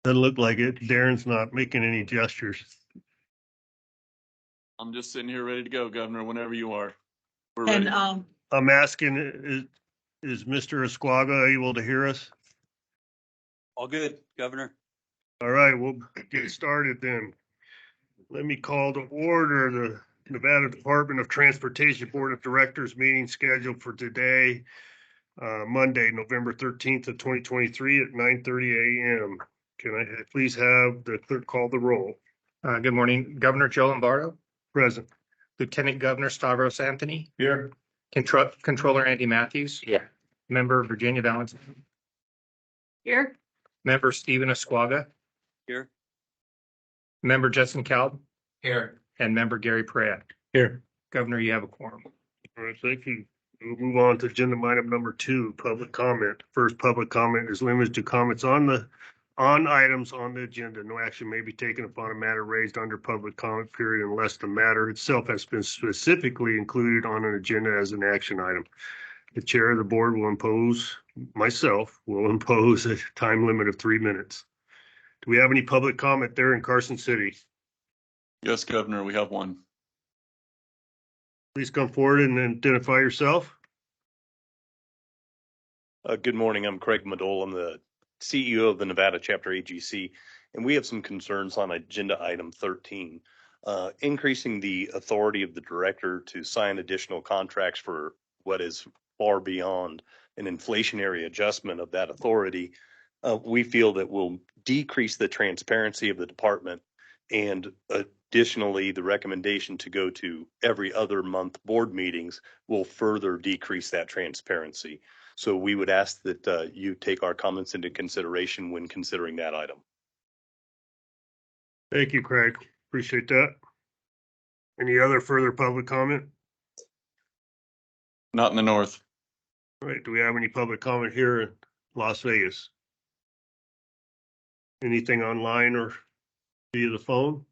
Doesn't look like it. Darren's not making any gestures. I'm just sitting here ready to go, Governor, whenever you are. We're And ready. I'm asking, is Mr. Esquaga able to hear us? All good, Governor. All right, we'll get started then. Let me call to order the Nevada Department of Transportation Board of Directors meeting scheduled for today, Monday, November 13th of 2023 at 9:30 a.m. Can I please have the clerk call the roll? Good morning, Governor Joe Lombardo, Present. Lieutenant Governor Stavros Anthony, Here. Controller Andy Matthews. Yeah. Member Virginia Valentine. here, Member Stephen Esquaga. Here. Member Justin Calb. Here. And Member Gary Pratt. Here. Governor, you have a quorum. All right, thank you. We'll move on to agenda item number 2, public comment. First public comment is limited to comments on items on the agenda. No action may be taken upon a matter raised under public comment period unless the matter itself has been specifically included on an agenda as an action item. The chair of the board will impose a time limit of 3 minutes. Do we have any public comment there in Carson City? Yes, Governor, we have one. Please come forward and identify yourself. Good morning. I'm Craig Madole. I'm the CEO of the Nevada Chapter AGC, and we have some concerns on agenda item 13, increasing the authority of the director to sign additional contracts for what is far beyond an inflationary adjustment of that authority. We feel that will decrease the transparency of the department, and additionally, the recommendation to go to every other month board meetings will further decrease that transparency. So we would ask that you take our comments into consideration when considering that item. Thank you, Craig. Appreciate that. Any other further public comment? Not in the north. All right. Do we have any public comment here in Las Vegas? Anything online or via the phone?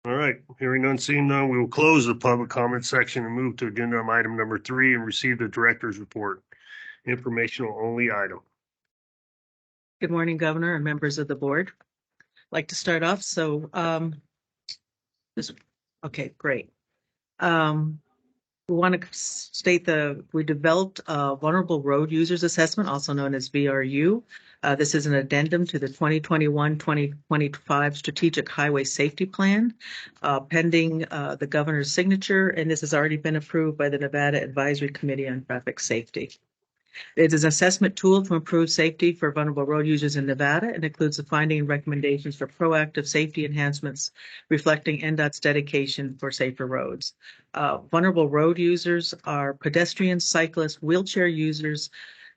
All right. Hearing none, seeing none, we will close the public comment section and move to agenda item number 3 and receive the director's report. Informational only item. good morning, Governor and members of the board. I'd like to start off. Okay, great. We want to state we developed a vulnerable road users assessment, also known as VRU. This is an addendum to the 2021-2025 Strategic Highway Safety Plan, pending the governor's signature, and this has already been approved by the Nevada Advisory Committee on Traffic Safety. It is an assessment tool to improve safety for vulnerable road users in Nevada and includes the finding and recommendations for proactive safety enhancements reflecting NDOT's dedication for safer roads. Vulnerable road users are pedestrians, cyclists, wheelchair users,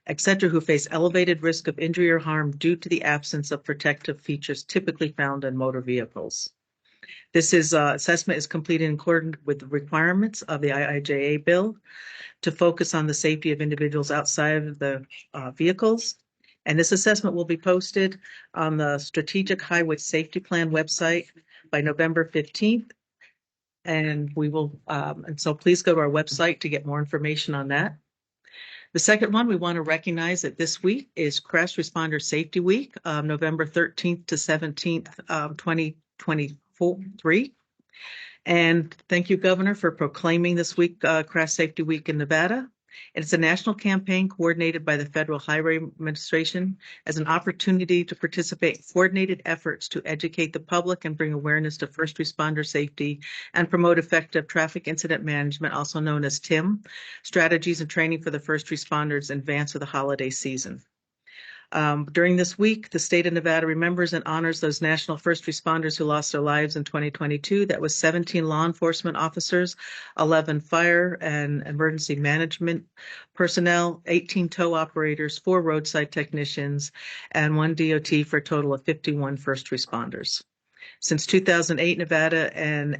etc., who face elevated risk of injury or harm due to the absence of protective features typically found in motor vehicles. This assessment is completed in accordance with the requirements of the IIJA bill to focus on the safety of individuals outside of the vehicles. And this assessment will be posted on the Strategic Highway Safety Plan website by November 15th. And we will, and so please go to our website to get more information on that. The second one, we want to recognize that this week is Crash Responder Safety Week, November 13th to 17th, 2023. And thank you, Governor, for proclaiming this week Crash Safety Week in Nevada. It's a national campaign coordinated by the Federal Highway Administration as an opportunity to participate in coordinated efforts to educate the public and bring awareness to first responder safety and promote effective traffic incident management, also known as TIM, strategies and training for the first responders in advance of the holiday season. During this week, the state of Nevada remembers and honors those national first responders who lost their lives in 2022. That was 17 law enforcement officers, 11 fire and emergency management personnel, 18 tow operators, 4 roadside technicians, and 1 DOT for a total of 51 first responders. Since 2008, Nevada and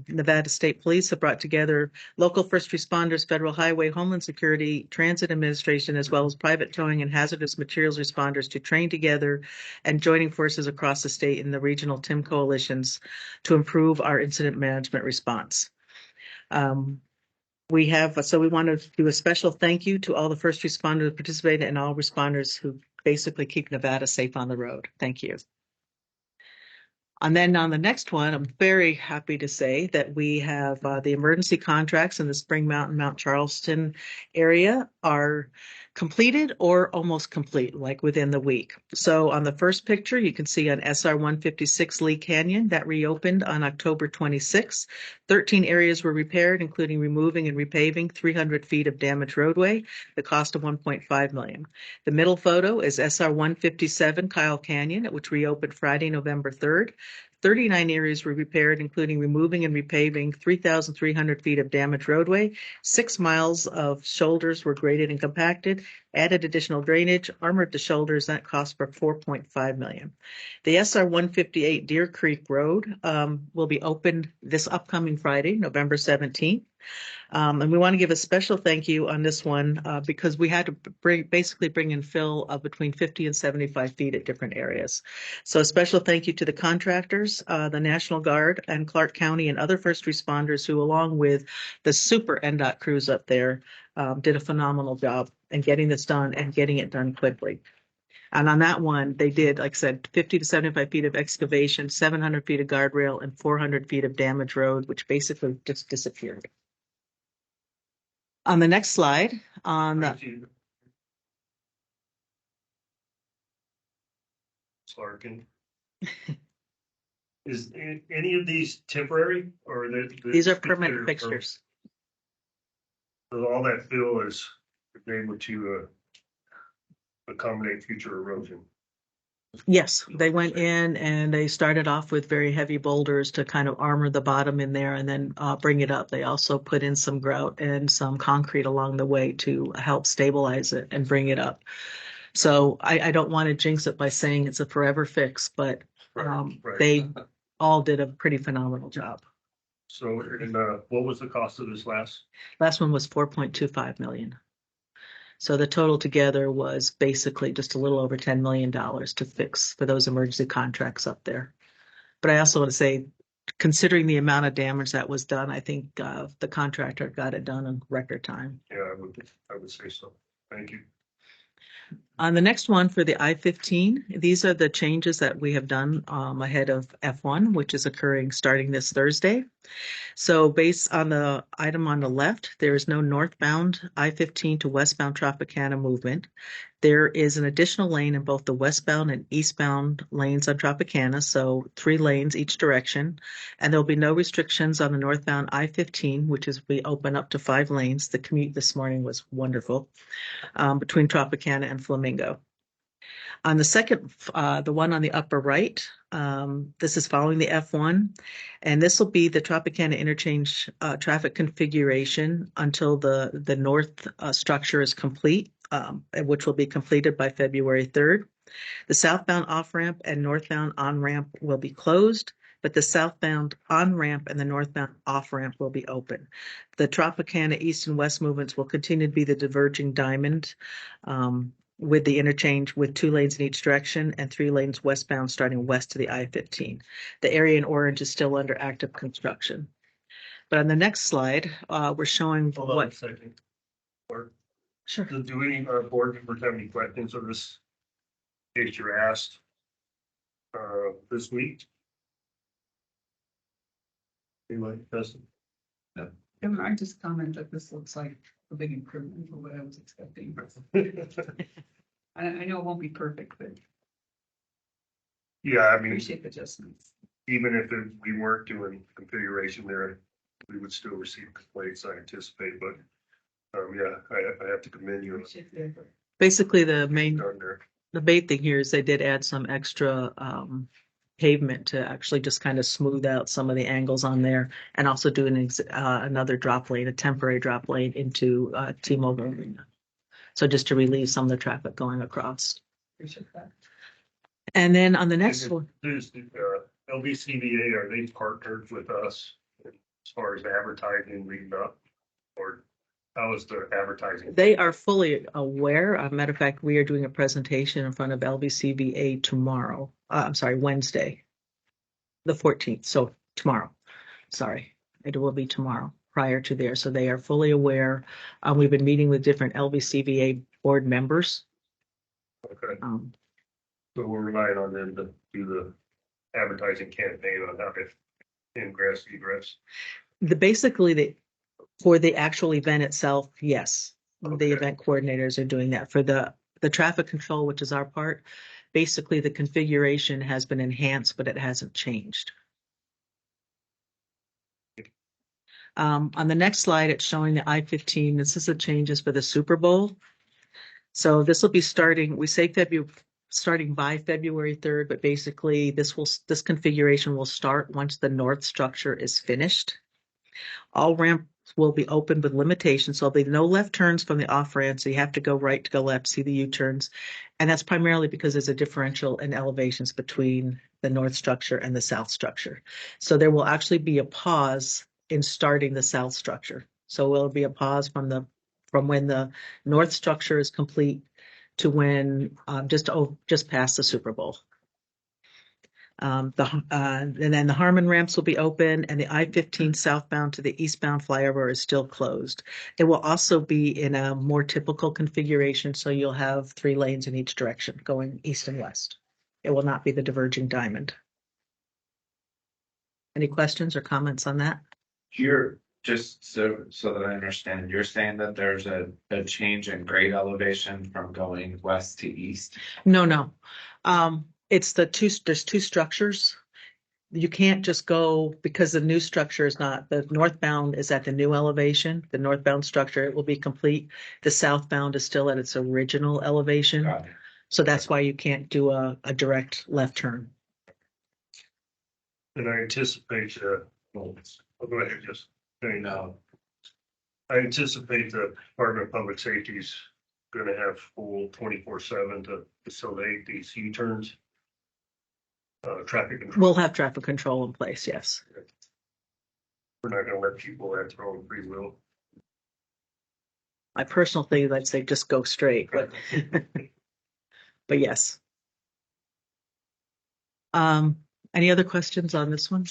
Nevada State Police have brought together local first responders, Federal Highway, Homeland Security, Transit Administration, as well as private towing and hazardous materials responders to train together and joining forces across the state in the regional TIM coalitions to improve our incident management response. We want to do a special thank you to all the first responders who participated and all responders who basically keep Nevada safe on the road. Thank you. And then on the next one, I'm very happy to say that we have the emergency contracts in the Spring Mountain, Mount Charleston area are completed or almost complete, like within the week. So on the first picture, you can see on SR 156 Lee Canyon that reopened on October 26th. 13 areas were repaired, including removing and repaving 300 feet of damaged roadway, the cost of $1.5 million. The middle photo is SR 157 Kyle Canyon, which reopened Friday, November 3rd. 39 areas were repaired, including removing and repaving 3,300 feet of damaged roadway. 6 miles of shoulders were graded and compacted, added additional drainage, armored the shoulders. That cost for $4.5 million. The SR 158 Deer Creek Road will be opened this upcoming Friday, November 17th. And we want to give a special thank you on this one because we had to basically bring in fill of between 50 and 75 feet at different areas. So a special thank you to the contractors, the National Guard and Clark County and other first responders who, along with the super NDOT crews up there, did a phenomenal job in getting this done and getting it done quickly. And on that one, they did, like I said, 50 to 75 feet of excavation, 700 feet of guardrail, and 400 feet of damaged road, which basically just disappeared. On the next slide, on the Larkin. Is any of these temporary or these are permanent fixtures. So all that fill is able to accommodate future erosion. Yes, they went in and they started off with very heavy boulders to kind of armor the bottom in there and then bring it up. They also put in some grout and some concrete along the way to help stabilize it and bring it up. So I don't want to jinx it by saying it's a forever fix, but Right. they all did a pretty phenomenal job. So, and what was the cost of this last? Last one was 4.25 million. So the total together was basically just a little over $10 million to fix for those emergency contracts up there. But I also want to say, considering the amount of damage that was done, I think the contractor got it done in record time. Yeah, I would say so. Thank you. On the next one for the I-15, these are the changes that we have done ahead of F1, which is occurring starting this Thursday. So based on the item on the left, there is no northbound I-15 to westbound Tropicana movement. There is an additional lane in both the westbound and eastbound lanes on Tropicana, so 3 lanes each direction. And there'll be no restrictions on the northbound I-15, which is we open up to 5 lanes. The commute this morning was wonderful between Tropicana and Flamingo. On the second, the one on the upper right, this is following the F1, and this will be the Tropicana interchange traffic configuration until the north structure is complete, which will be completed by February 3rd. The southbound off-ramp and northbound on-ramp will be closed, but the southbound on-ramp and the northbound off-ramp will be open. The Tropicana east and west movements will continue to be the diverging diamond with the interchange with 2 lanes in each direction and 3 lanes westbound starting west to the I-15. The area in orange is still under active construction. But on the next slide, we're showing Hold on what. a second. Sure. Do any board members have any questions on this case you're asked this week? Anybody, Dustin? I just comment that this looks like a big improvement for what I was expecting. I know it won't be perfect, but Yeah, I mean, appreciate the adjustments. even if we weren't doing configuration there, we would still receive complaints, I anticipate, but yeah, I have to commend you on Appreciate the effort. Basically, the main there. thing here is they did add some extra pavement to actually just kind of smooth out some of the angles on there, and also do another drop lane, a temporary drop lane into T-Mobile Arena. So just to relieve some of the traffic going across. Appreciate that. And then on the next one, There's LVCVA, are they partnered with us as far as advertising leading up? Or how is the advertising? they are fully aware. As a matter of fact, we are doing a presentation in front of LVCVA tomorrow. Wednesday, the 14th. So tomorrow. Sorry, it will be tomorrow prior to there. So they are fully aware. We've been meeting with different LVCVA board members Okay, Um, so we're relying on them to do the advertising campaign on how to ingress, egress. For the actual event itself, yes. Okay. The event coordinators are doing that. For the traffic control, which is our part, basically the configuration has been enhanced, but it hasn't changed. On the next slide, it's showing the I-15. This is the changes for the Super Bowl. So this will be starting, we say starting by February 3rd, but basically this configuration will start once the north structure is finished. All ramps will be open with limitations, so there'll be no left turns from the off ramp, so you have to go right to go left, see the U-turns. And that's primarily because there's a differential in elevations between the north structure and the south structure. So there will actually be a pause in starting the south structure. So will be a pause from when the north structure is complete to when just past the Super Bowl. And then the Harmon ramps will be open, and the I-15 southbound to the eastbound flyover is still closed. It will also be in a more typical configuration, so you'll have 3 lanes in each direction going east and west. It will not be the diverging diamond. Any questions or comments on that? You're just so that I understand, you're saying that there's a change in grade elevation from going west to east? No. It's there's 2 structures. You can't just go because the new structure is not, the northbound is at the new elevation, the northbound structure, it will be complete. The southbound is still at its original elevation. Got it. So that's why you can't do a direct left turn. And I anticipate, go ahead, just saying, No. I anticipate the Department of Public Safety is gonna have full 24/7 to facilitate these U-turns. Traffic control. We'll have traffic control in place, yes. We're not gonna let people at their own free will. My personal thing is I'd say just go straight, but but yes. Any other questions on this one?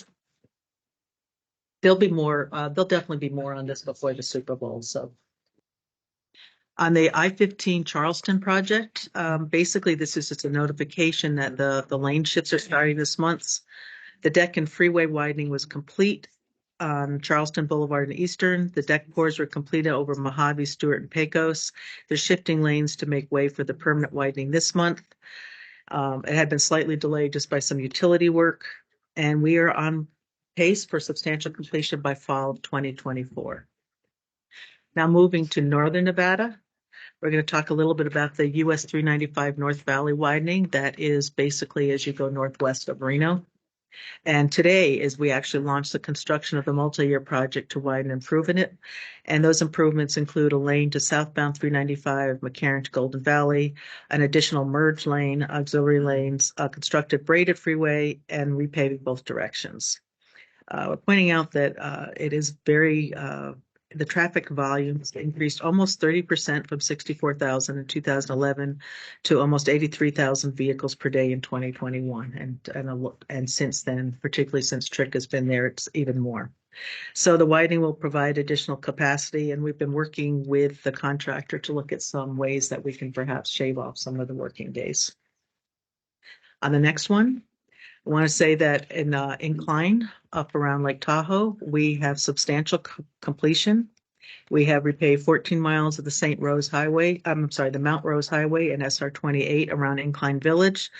There'll definitely be more on this before the Super Bowl, so. On the I-15 Charleston project, basically this is just a notification that the lane shifts are starting this month. The deck and freeway widening was complete on Charleston Boulevard and Eastern. The deck pours were completed over Mojave, Stewart, and Pecos. They're shifting lanes to make way for the permanent widening this month. It had been slightly delayed just by some utility work, and we are on pace for substantial completion by fall of 2024. Now moving to Northern Nevada. We're going to talk a little bit about the US 395 North Valley widening. That is basically as you go northwest of Reno. And today is we actually launched the construction of the multi-year project to widen and improve it. And those improvements include a lane to southbound 395, McCarran to Golden Valley, an additional merge lane, auxiliary lanes, a constructed braided freeway, and repaving both directions. We're pointing out that it is the traffic volumes increased almost 30% from 64,000 in 2011 to almost 83,000 vehicles per day in 2021. And since then, particularly since Trick has been there, it's even more. So the widening will provide additional capacity, and we've been working with the contractor to look at some ways that we can perhaps shave off some of the working days. On the next one, I want to say that in Incline up around Lake Tahoe, we have substantial completion. We have repaved 14 miles of the the Mount Rose Highway and SR 28 around Incline Village.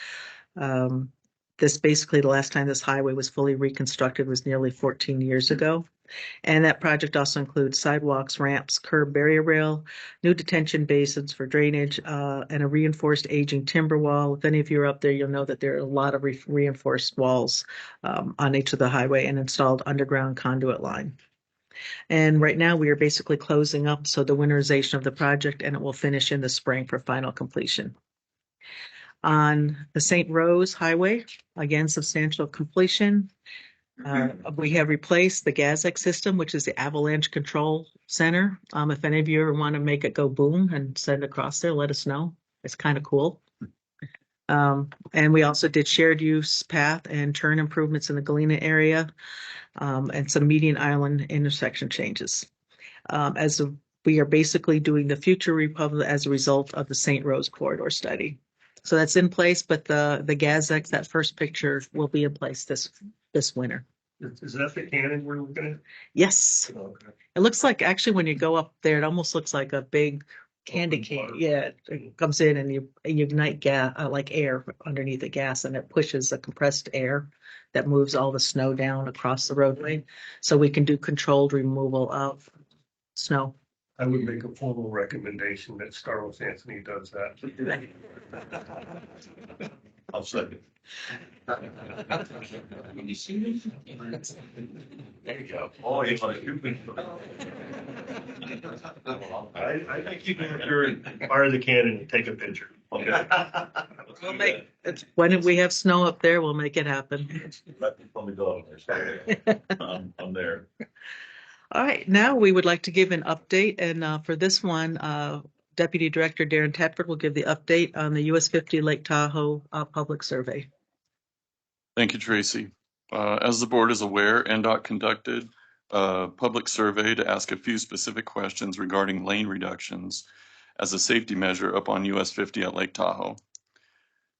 This basically the last time this highway was fully reconstructed was nearly 14 years ago. And that project also includes sidewalks, ramps, curb barrier rail, new detention basins for drainage, and a reinforced aging timber wall. If any of you are up there, you'll know that there are a lot of reinforced walls on each of the highway and installed underground conduit line. And right now we are basically closing up the winterization of the project, and it will finish in the spring for final completion. On the St. Rose Highway, again, substantial completion. We have replaced the GAZEC system, which is the avalanche control center. If any of you ever want to make it go boom and send it across there, let us know. It's kind of cool. And we also did shared use path and turn improvements in the Galena area, and some median island intersection changes. We are basically doing the future Republic as a result of the St. Rose corridor study. So that's in place, but the GAZX, that first picture will be in place this winter. Is that the cannon we're looking at? Yes. Okay. It looks like actually when you go up there, it almost looks like a big candy Open cane. fire. Yeah, it comes in and you ignite gas, like air underneath the gas, and it pushes the compressed air that moves all the snow down across the roadway. So we can do controlled removal of snow. I would make a formal recommendation that Starlos Anthony does that. I'll second. There you go. Oh, you like I think you can fire the cannon and take a picture. Okay. It's when we have snow up there, we'll make it happen. I'm there. All right, now we would like to give an update, and for this one, Deputy Director Darren Tedford will give the update on the US 50 Lake Tahoe public survey. Thank you, Tracy. As the board is aware, NDOT conducted a public survey to ask a few specific questions regarding lane reductions as a safety measure up on US 50 at Lake Tahoe.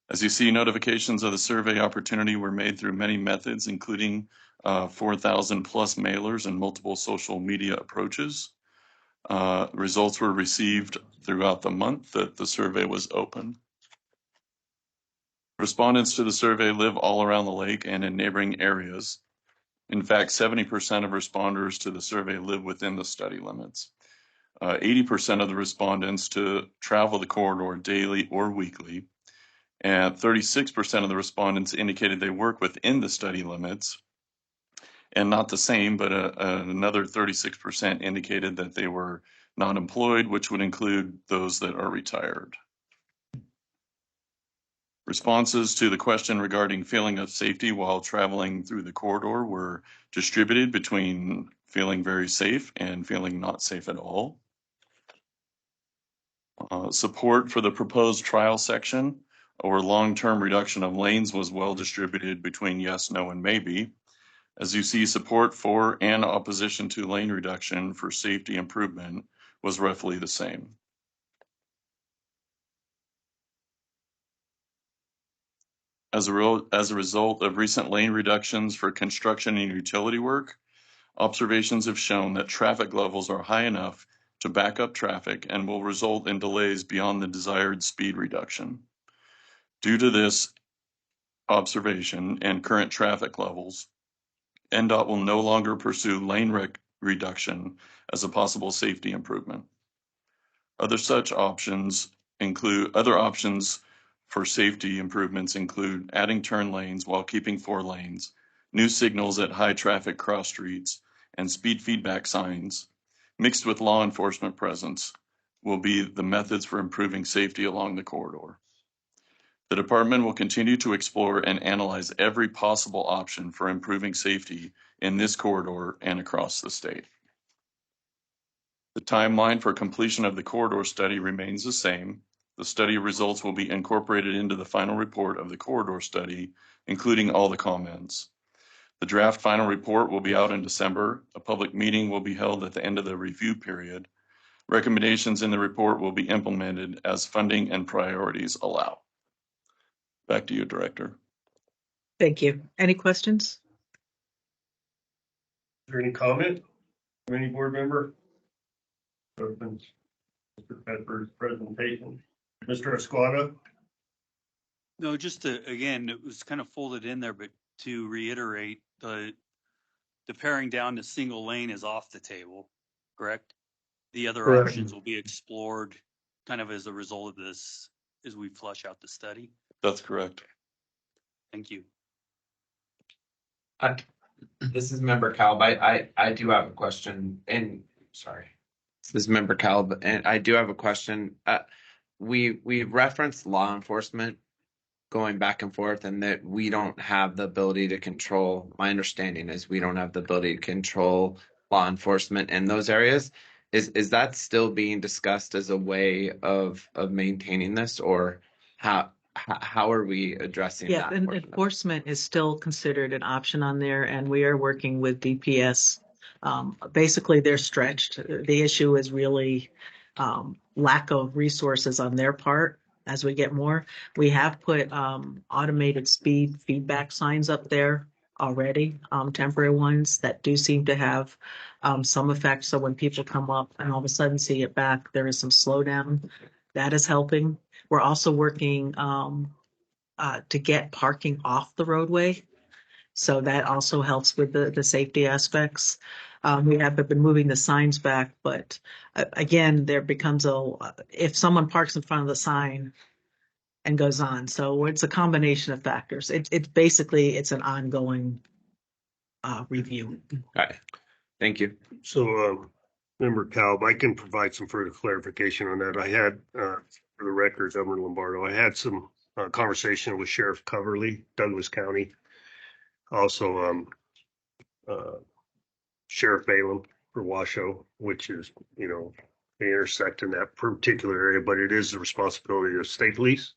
As you see, notifications of the survey opportunity were made through many methods, including 4,000 plus mailers and multiple social media approaches. Results were received throughout the month that the survey was open. Respondents to the survey live all around the lake and in neighboring areas. In fact, 70% of responders to the survey live within the study limits. 80% of the respondents to travel the corridor daily or weekly, and 36% of the respondents indicated they work within the study limits, and not the same, but another 36% indicated that they were not employed, which would include those that are retired. Responses to the question regarding feeling of safety while traveling through the corridor were distributed between feeling very safe and feeling not safe at all. Support for the proposed trial section or long-term reduction of lanes was well distributed between yes, no, and maybe. As you see, support for and opposition to lane reduction for safety improvement was roughly the same. As a result of recent lane reductions for construction and utility work, observations have shown that traffic levels are high enough to back up traffic and will result in delays beyond the desired speed reduction. Due to this observation and current traffic levels, NDOT will no longer pursue lane reduction as a possible safety improvement. Other options for safety improvements include adding turn lanes while keeping 4 lanes, new signals at high traffic cross streets, and speed feedback signs, mixed with law enforcement presence, will be the methods for improving safety along the corridor. The department will continue to explore and analyze every possible option for improving safety in this corridor and across the state. The timeline for completion of the corridor study remains the same. The study results will be incorporated into the final report of the corridor study, including all the comments. The draft final report will be out in December. A public meeting will be held at the end of the review period. Recommendations in the report will be implemented as funding and priorities allow. Back to you, Director. Thank you. Any questions? Is there any comment from any board member? Mr. Tedford's presentation. Mr. Esquada? No, just to, again, it was kind of folded in there, but to reiterate, the paring down to single lane is off the table, correct? The other Correct. options will be explored kind of as a result of this, as we flush out the study. That's correct. Thank you. This is Member Calb. I do have a question, and sorry, this is Member Calb, and I do have a question. We referenced law enforcement going back and forth, and that we don't have the ability to control. My understanding is we don't have the ability to control law enforcement in those areas. Is that still being discussed as a way of maintaining this, or how are we addressing Yeah, that? and enforcement is still considered an option on there, and we are working with DPS. Basically, they're stretched. The issue is really lack of resources on their part. as we get more. We have put automated speed feedback signs up there already, temporary ones that do seem to have some effect. So when people come up and all of a sudden see it back, there is some slowdown. That is helping. We're also working to get parking off the roadway. So that also helps with the safety aspects. We have been moving the signs back, but again, there becomes if someone parks in front of the sign and goes on. So it's a combination of factors. It's basically, it's an ongoing review. Okay. Thank you. So, Member Calb, I can provide some further clarification on that. I had, for the record, Governor Lombardo, I had some conversation with Sheriff Coverly, Douglas County. Also, Sheriff Balaam for Washoe, which is, they intersect in that particular area, but it is the responsibility of state police.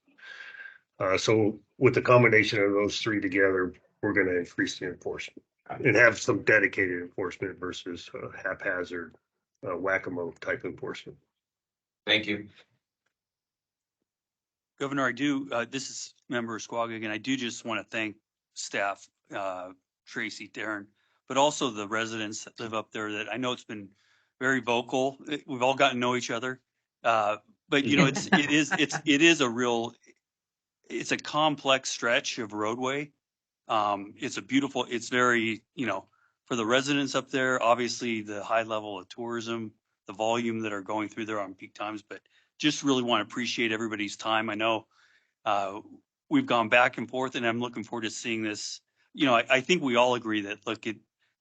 So with the combination of those three together, we're going to increase the enforcement and have some dedicated enforcement versus haphazard whack-a-mole type enforcement. Thank you. Governor, I do, this is Member Squaga again. I do just want to thank staff, Tracy, Darren, but also the residents that live up there that I know it's been very vocal. We've all gotten to know each other. But it's a complex stretch of roadway. It's very, for the residents up there, obviously the high level of tourism, the volume that are going through there on peak times, but just really want to appreciate everybody's time. I know we've gone back and forth, and I'm looking forward to seeing this. I think we all agree that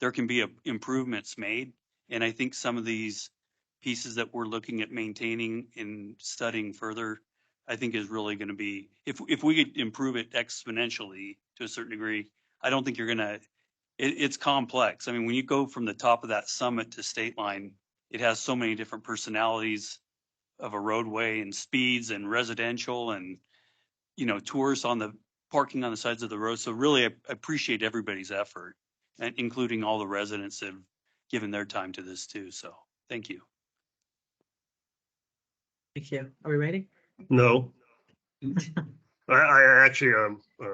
there can be improvements made, and I think some of these pieces that we're looking at maintaining and studying further, I think is really going to be, if we could improve it exponentially to a certain degree, I don't think you're going to. It's complex. I mean, when you go from the top of that summit to state line, it has so many different personalities of a roadway and speeds and residential and, tourists parking on the sides of the road. So really, I appreciate everybody's effort, and including all the residents that have given their time to this too. So thank you. Thank you. Are we ready? No. I actually,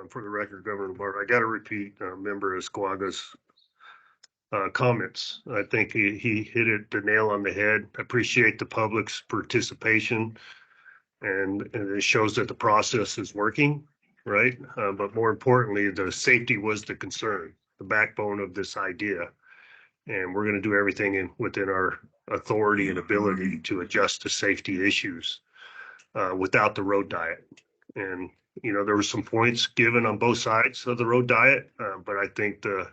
for the record, Governor Lombardo, I got to repeat Member Esquaga's comments. I think he hit the nail on the head. Appreciate the public's participation, and it shows that the process is working, right? But more importantly, the safety was the concern, the backbone of this idea. And we're going to do everything within our authority and ability to adjust to safety issues without the road diet. And, there were some points given on both sides of the road diet, but I think the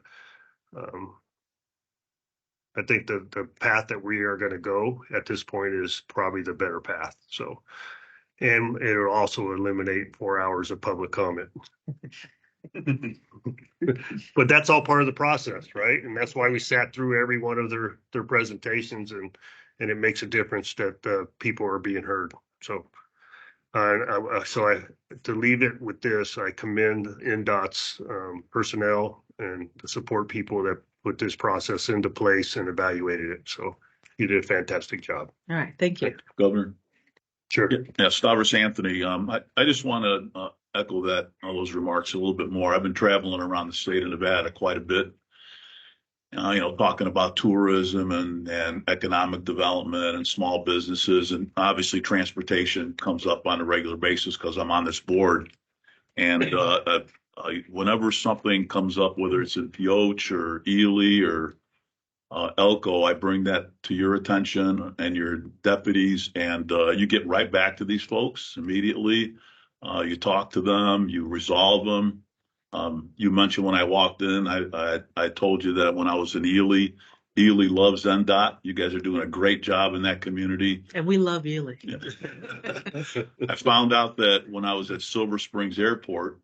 path that we are going to go at this point is probably the better path. So, and it'll also eliminate 4 hours of public comment. But that's all part of the process, right? And that's why we sat through every one of their presentations, and it makes a difference that people are being heard. So, to leave it with this, I commend NDOT's personnel and the support people that put this process into place and evaluated it. So you did a fantastic job. All right. Thank you. Governor. Sure. Yeah, Stavros Anthony. I just want to echo all those remarks a little bit more. I've been traveling around the state of Nevada quite a bit, talking about tourism and economic development and small businesses, and obviously transportation comes up on a regular basis because I'm on this board. And whenever something comes up, whether it's in Pioche or Ely or Elko, I bring that to your attention and your deputies, and you get right back to these folks immediately. You talk to them, you resolve them. You mentioned when I walked in, I told you that when I was in Ely loves NDOT. You guys are doing a great job in that community. And we love Ely. Yeah. I found out that when I was at Silver Springs Airport,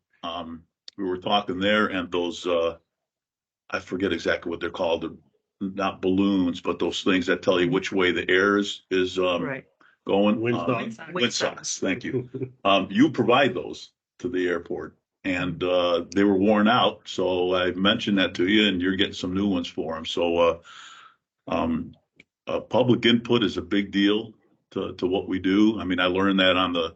we were talking there, and those, I forget exactly what they're called, not balloons, but those things that tell you which way the air is Right. going. Windsocks. Thank you. You provide those to the airport, and they were worn out. So I mentioned that to you, and you're getting some new ones for them. So public input is a big deal to what we do. I mean, I learned that on the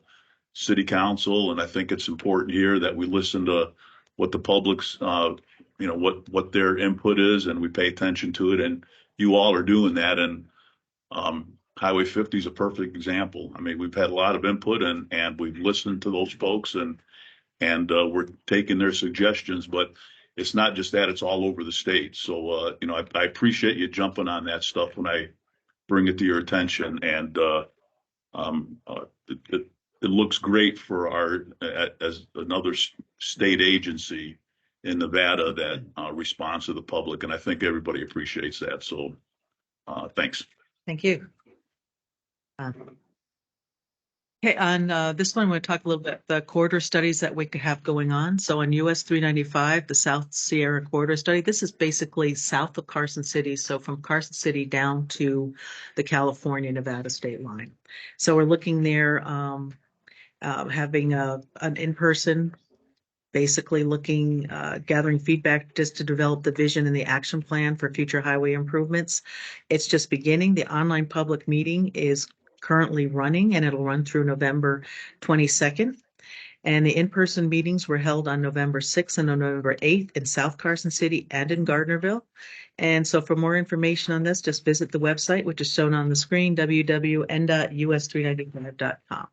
city council, and I think it's important here that we listen to what the public's, what their input is, and we pay attention to it, and you all are doing that, and Highway 50 is a perfect example. I mean, we've had a lot of input, and we've listened to those folks, and we're taking their suggestions, but it's not just that, it's all over the state. So, I appreciate you jumping on that stuff when I bring it to your attention. And it looks great for as another state agency in Nevada that responds to the public. And I think everybody appreciates that. So thanks. Thank you. Okay, on this one, we'll talk a little bit the corridor studies that we could have going on. So on US 395, the South Sierra Corridor Study, this is basically south of Carson City. So from Carson City down to the California-Nevada state line. So we're looking there, having an in-person, basically looking, gathering feedback just to develop the vision and the action plan for future highway improvements. It's just beginning. The online public meeting is currently running, and it'll run through November 22nd. And the in-person meetings were held on November 6th and November 8th in South Carson City and in Gardnerville. And so for more information on this, just visit the website, which is shown on the screen, www.n.us395.com.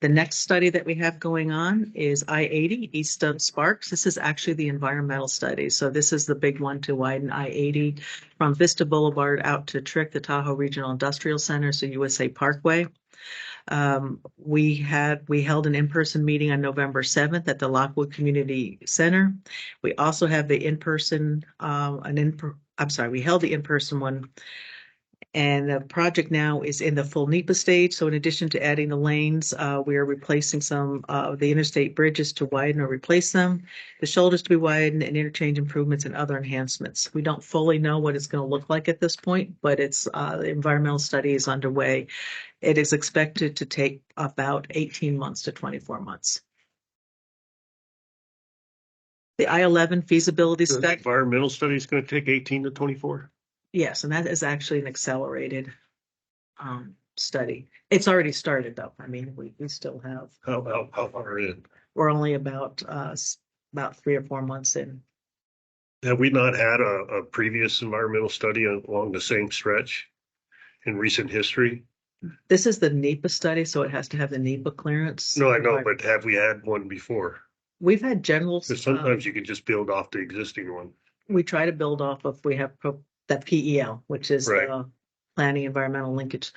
The next study that we have going on is I-80 east of Sparks. This is actually the environmental study. So this is the big one to widen I-80 from Vista Boulevard out to Trick, the Tahoe Regional Industrial Center, so USA Parkway. We held an in-person meeting on November 7th at the Lockwood Community Center. We also have the in-person, we held the in-person one. And the project now is in the full NEPA stage. So in addition to adding the lanes, we are replacing some of the interstate bridges to widen or replace them, the shoulders to be widened, and interchange improvements and other enhancements. We don't fully know what it's going to look like at this point, but it's the environmental study is underway. It is expected to take about 18 months to 24 months. The I-11 feasibility The study. environmental study is going to take 18 to 24. Yes, and that is actually an accelerated study. It's already started though. I mean, we still have. How far in? We're only about 3 or 4 months in. Have we not had a previous environmental study along the same stretch in recent history? This is the NEPA study, so it has to have the NEPA clearance. No, I know, but have we had one before? We've had general. Because sometimes you can just build off the existing one. We try to build off of, we have that PEL, which is Right. Planning Environmental Linkage.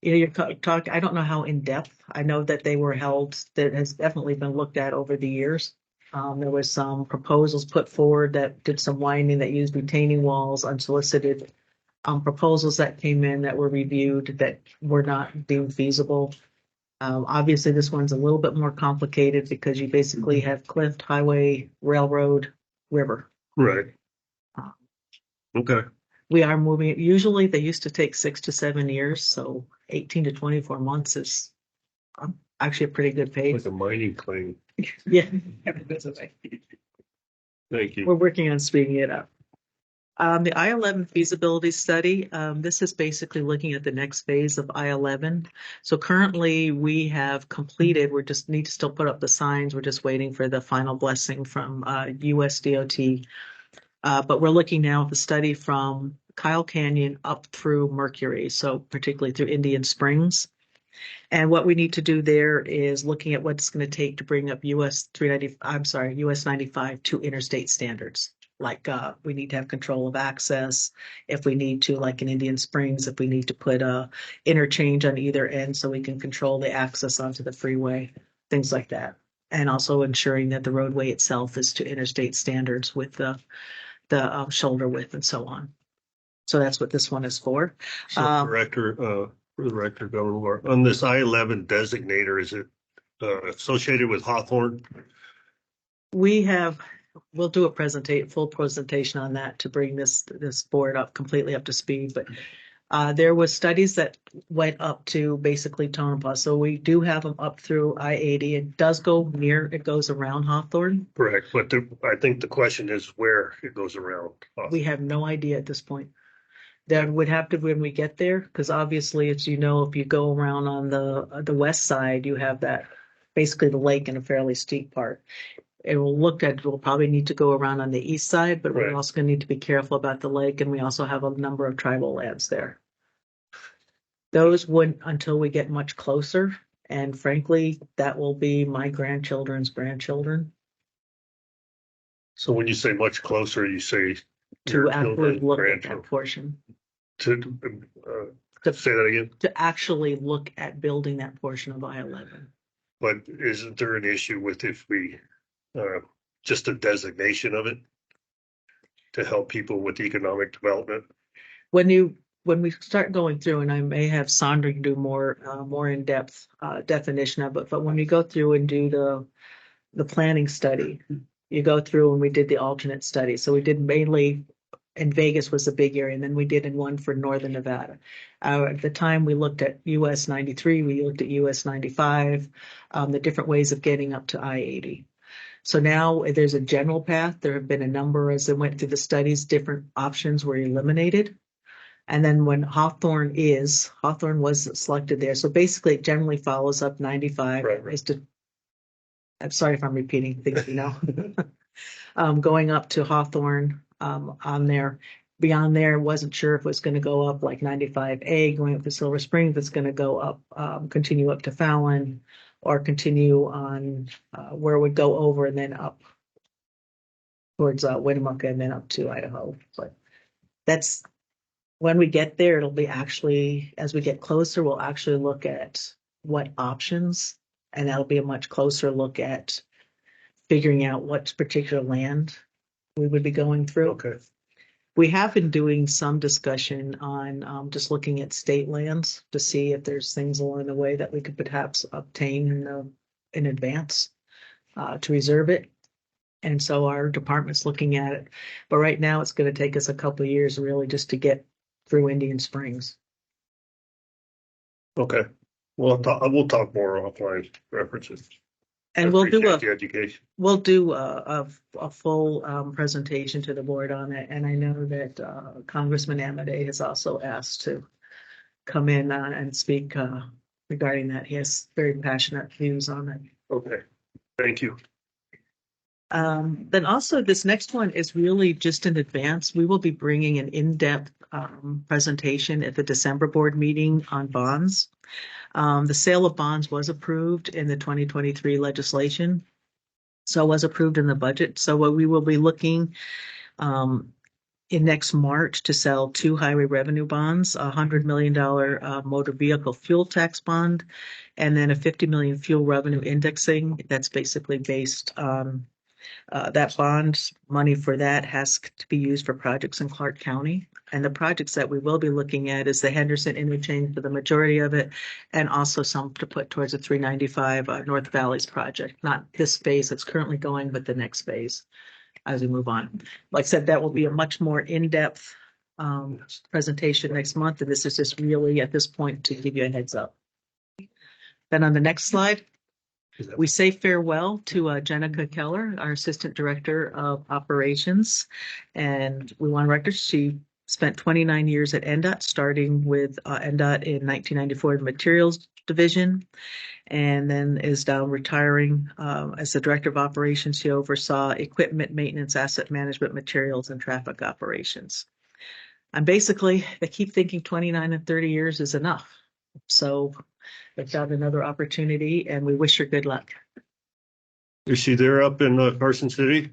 You're talking, I don't know how in depth. I know that they were held, that has definitely been looked at over the years. There was some proposals put forward that did some winding that used retaining walls, unsolicited proposals that came in that were reviewed that were not deemed feasible. Obviously, this one's a little bit more complicated because you basically have cliff, highway, railroad, river. Right. Okay. We are moving it. Usually they used to take 6 to 7 years, so 18 to 24 months is actually a pretty good pace. Like a mining claim. Yeah, Thank you. we're working on speeding it up. The I-11 feasibility study, this is basically looking at the next phase of I-11. So currently we have completed, we just need to still put up the signs. We're just waiting for the final blessing from US DOT. But we're looking now at the study from Kyle Canyon up through Mercury, so particularly through Indian Springs. And what we need to do there is looking at what it's going to take to bring up US 95 to interstate standards. Like we need to have control of access. If we need to, like in Indian Springs, if we need to put a interchange on either end so we can control the access onto the freeway, things like that. And also ensuring that the roadway itself is to interstate standards with the shoulder width and so on. So that's what this one is for. So Director Governor, on this I-11 designator, is it associated with Hawthorne? We'll do a full presentation on that to bring this board completely up to speed. But there was studies that went up to basically Tonopah. So we do have them up through I-80. It does it goes around Hawthorne. Correct. But I think the question is where it goes around Hawthorne. We have no idea at this point. That would have to when we get there, because obviously, as you know, if you go around on the west side, you have that basically the lake in a fairly steep part. It will look at, we'll probably need to go around on the east side, but Right. we're also going to need to be careful about the lake, and we also have a number of tribal lands there. Those wouldn't until we get much closer, and frankly, that will be my grandchildren's grandchildren So when you say much closer, you say to your actually children, look at that grandchildren. portion, To To- say that again. to actually look at building that portion of I-11. But isn't there an issue with if we just a designation of it to help people with economic development? When we start going through, and I may have Sandra do more in-depth definition of it, but when we go through and do the planning study, you go through and we did the alternate study. So we did mainly, and Vegas was a big area, and then we did in one for Northern Nevada. At the time, we looked at US 93, we looked at US 95, the different ways of getting up to I-80. So now there's a general path. There have been a number, as they went through the studies, different options were eliminated. And then when Hawthorne was selected there. So basically it generally follows up 95 Right. I'm sorry if I'm repeating things, going up to Hawthorne, on there. Beyond there, wasn't sure if it was going to go up like 95A, going up to Silver Spring, if it's going to go up, continue up to Fallon, or continue on where it would go over and then up towards Winnemucca and then up to Idaho. But that's when we get there, it'll be actually, as we get closer, we'll actually look at what options, and that'll be a much closer look at figuring out what particular land we would be going through. Okay. We have been doing some discussion on just looking at state lands to see if there's things along the way that we could perhaps obtain in advance to reserve it. And so our department's looking at it. But right now, it's going to take us a couple of years really just to get through Indian Springs. Okay. We'll talk more offline references. And we'll do Appreciate the education. we'll do a full presentation to the board on it. And I know that Congressman Amade has also asked to come in and speak regarding that. He has very passionate views on it. Okay. Thank you. Then also this next one is really just in advance. We will be bringing an in-depth presentation at the December board meeting on bonds. The sale of bonds was approved in the 2023 legislation. So it was approved in the budget. So what we will be looking in next March to sell 2 highway revenue bonds, a $100 million motor vehicle fuel tax bond, and then a $50 million fuel revenue indexing. That's basically based on that bond money for that has to be used for projects in Clark County. And the projects that we will be looking at is the Henderson interchange for the majority of it, and also some to put towards the 395 North Valleys project. Not this phase that's currently going, but the next phase as we move on. Like I said, that will be a much more in-depth presentation next month. And this is just really at this point to give you a heads up. Then on the next slide, we say farewell to Jenica Keller, our Assistant Director of Operations. And we want to record she spent 29 years at NDOT, starting with NDOT in 1994 in the Materials Division, and then is now retiring as the Director of Operations. She oversaw equipment, maintenance, asset management, materials, and traffic operations. And basically, I keep thinking 29 and 30 years is enough. So they've got another opportunity, and we wish her good luck. Is she there up in Carson City?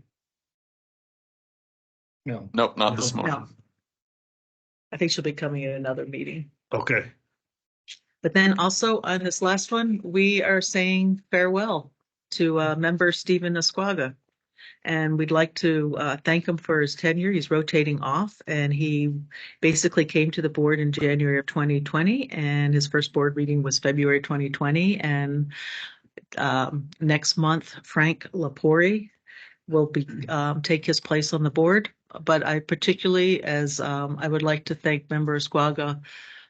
No. Nope, not this morning. No. I think she'll be coming in another meeting. Okay. But then also on this last one, we are saying farewell to member Stephen Esquaga. And we'd like to thank him for his tenure. He's rotating off, and he basically came to the board in January of 2020, and his first board meeting was February 2020. And next month, Frank Lapori will be take his place on the board. But I particularly, as I would like to thank member Esquaga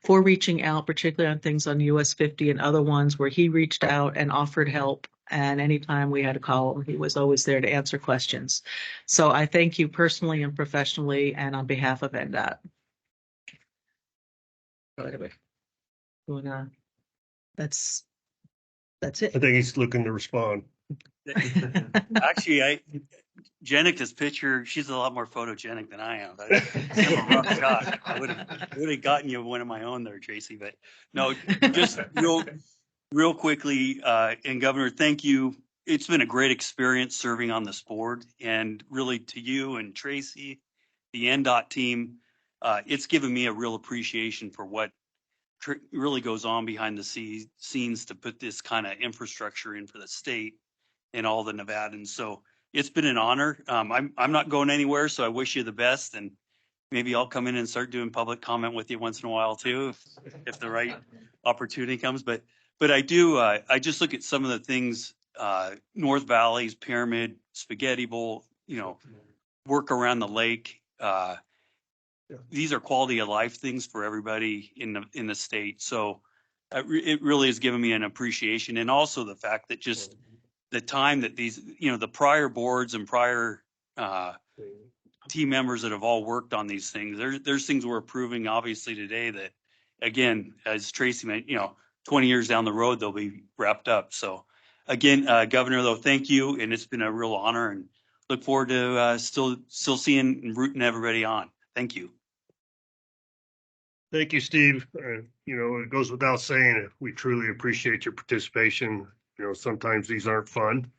for reaching out, particularly on things on US 50 and other ones where he reached out and offered help. And anytime we had to call him, he was always there to answer questions. So I thank you personally and professionally and on behalf of NDOT. So anyway, wanna, that's it. I think he's looking to respond. Actually, Jenica's picture, she's a lot more photogenic than I am. I'm a rough shot. I would have gotten you one of my own there, Tracy. But no, just real quickly, and Governor, thank you. It's been a great experience serving on this board, and really to you and Tracy, the NDOT team, it's given me a real appreciation for what really goes on behind the scenes to put this kind of infrastructure in for the state and all the Nevadans. So it's been an honor. I'm not going anywhere, so I wish you the best, and maybe I'll come in and start doing public comment with you once in a while too, if the right opportunity comes. But I do. I just look at some of the things. North Valley's Pyramid, Spaghetti Bowl. Work around the lake. These are quality of life things for everybody in the state. So it really has given me an appreciation, and also the fact that just the time that these, the prior boards and prior team members that have all worked on these things, there's things we're approving obviously today that, again, as Tracy mentioned, 20 years down the road, they'll be wrapped up. So again, Governor, though, thank you. And it's been a real honor, and look forward to still seeing and rooting everybody on. Thank you. Thank you, Steve. It goes without saying, we truly appreciate your participation. Sometimes these aren't fun,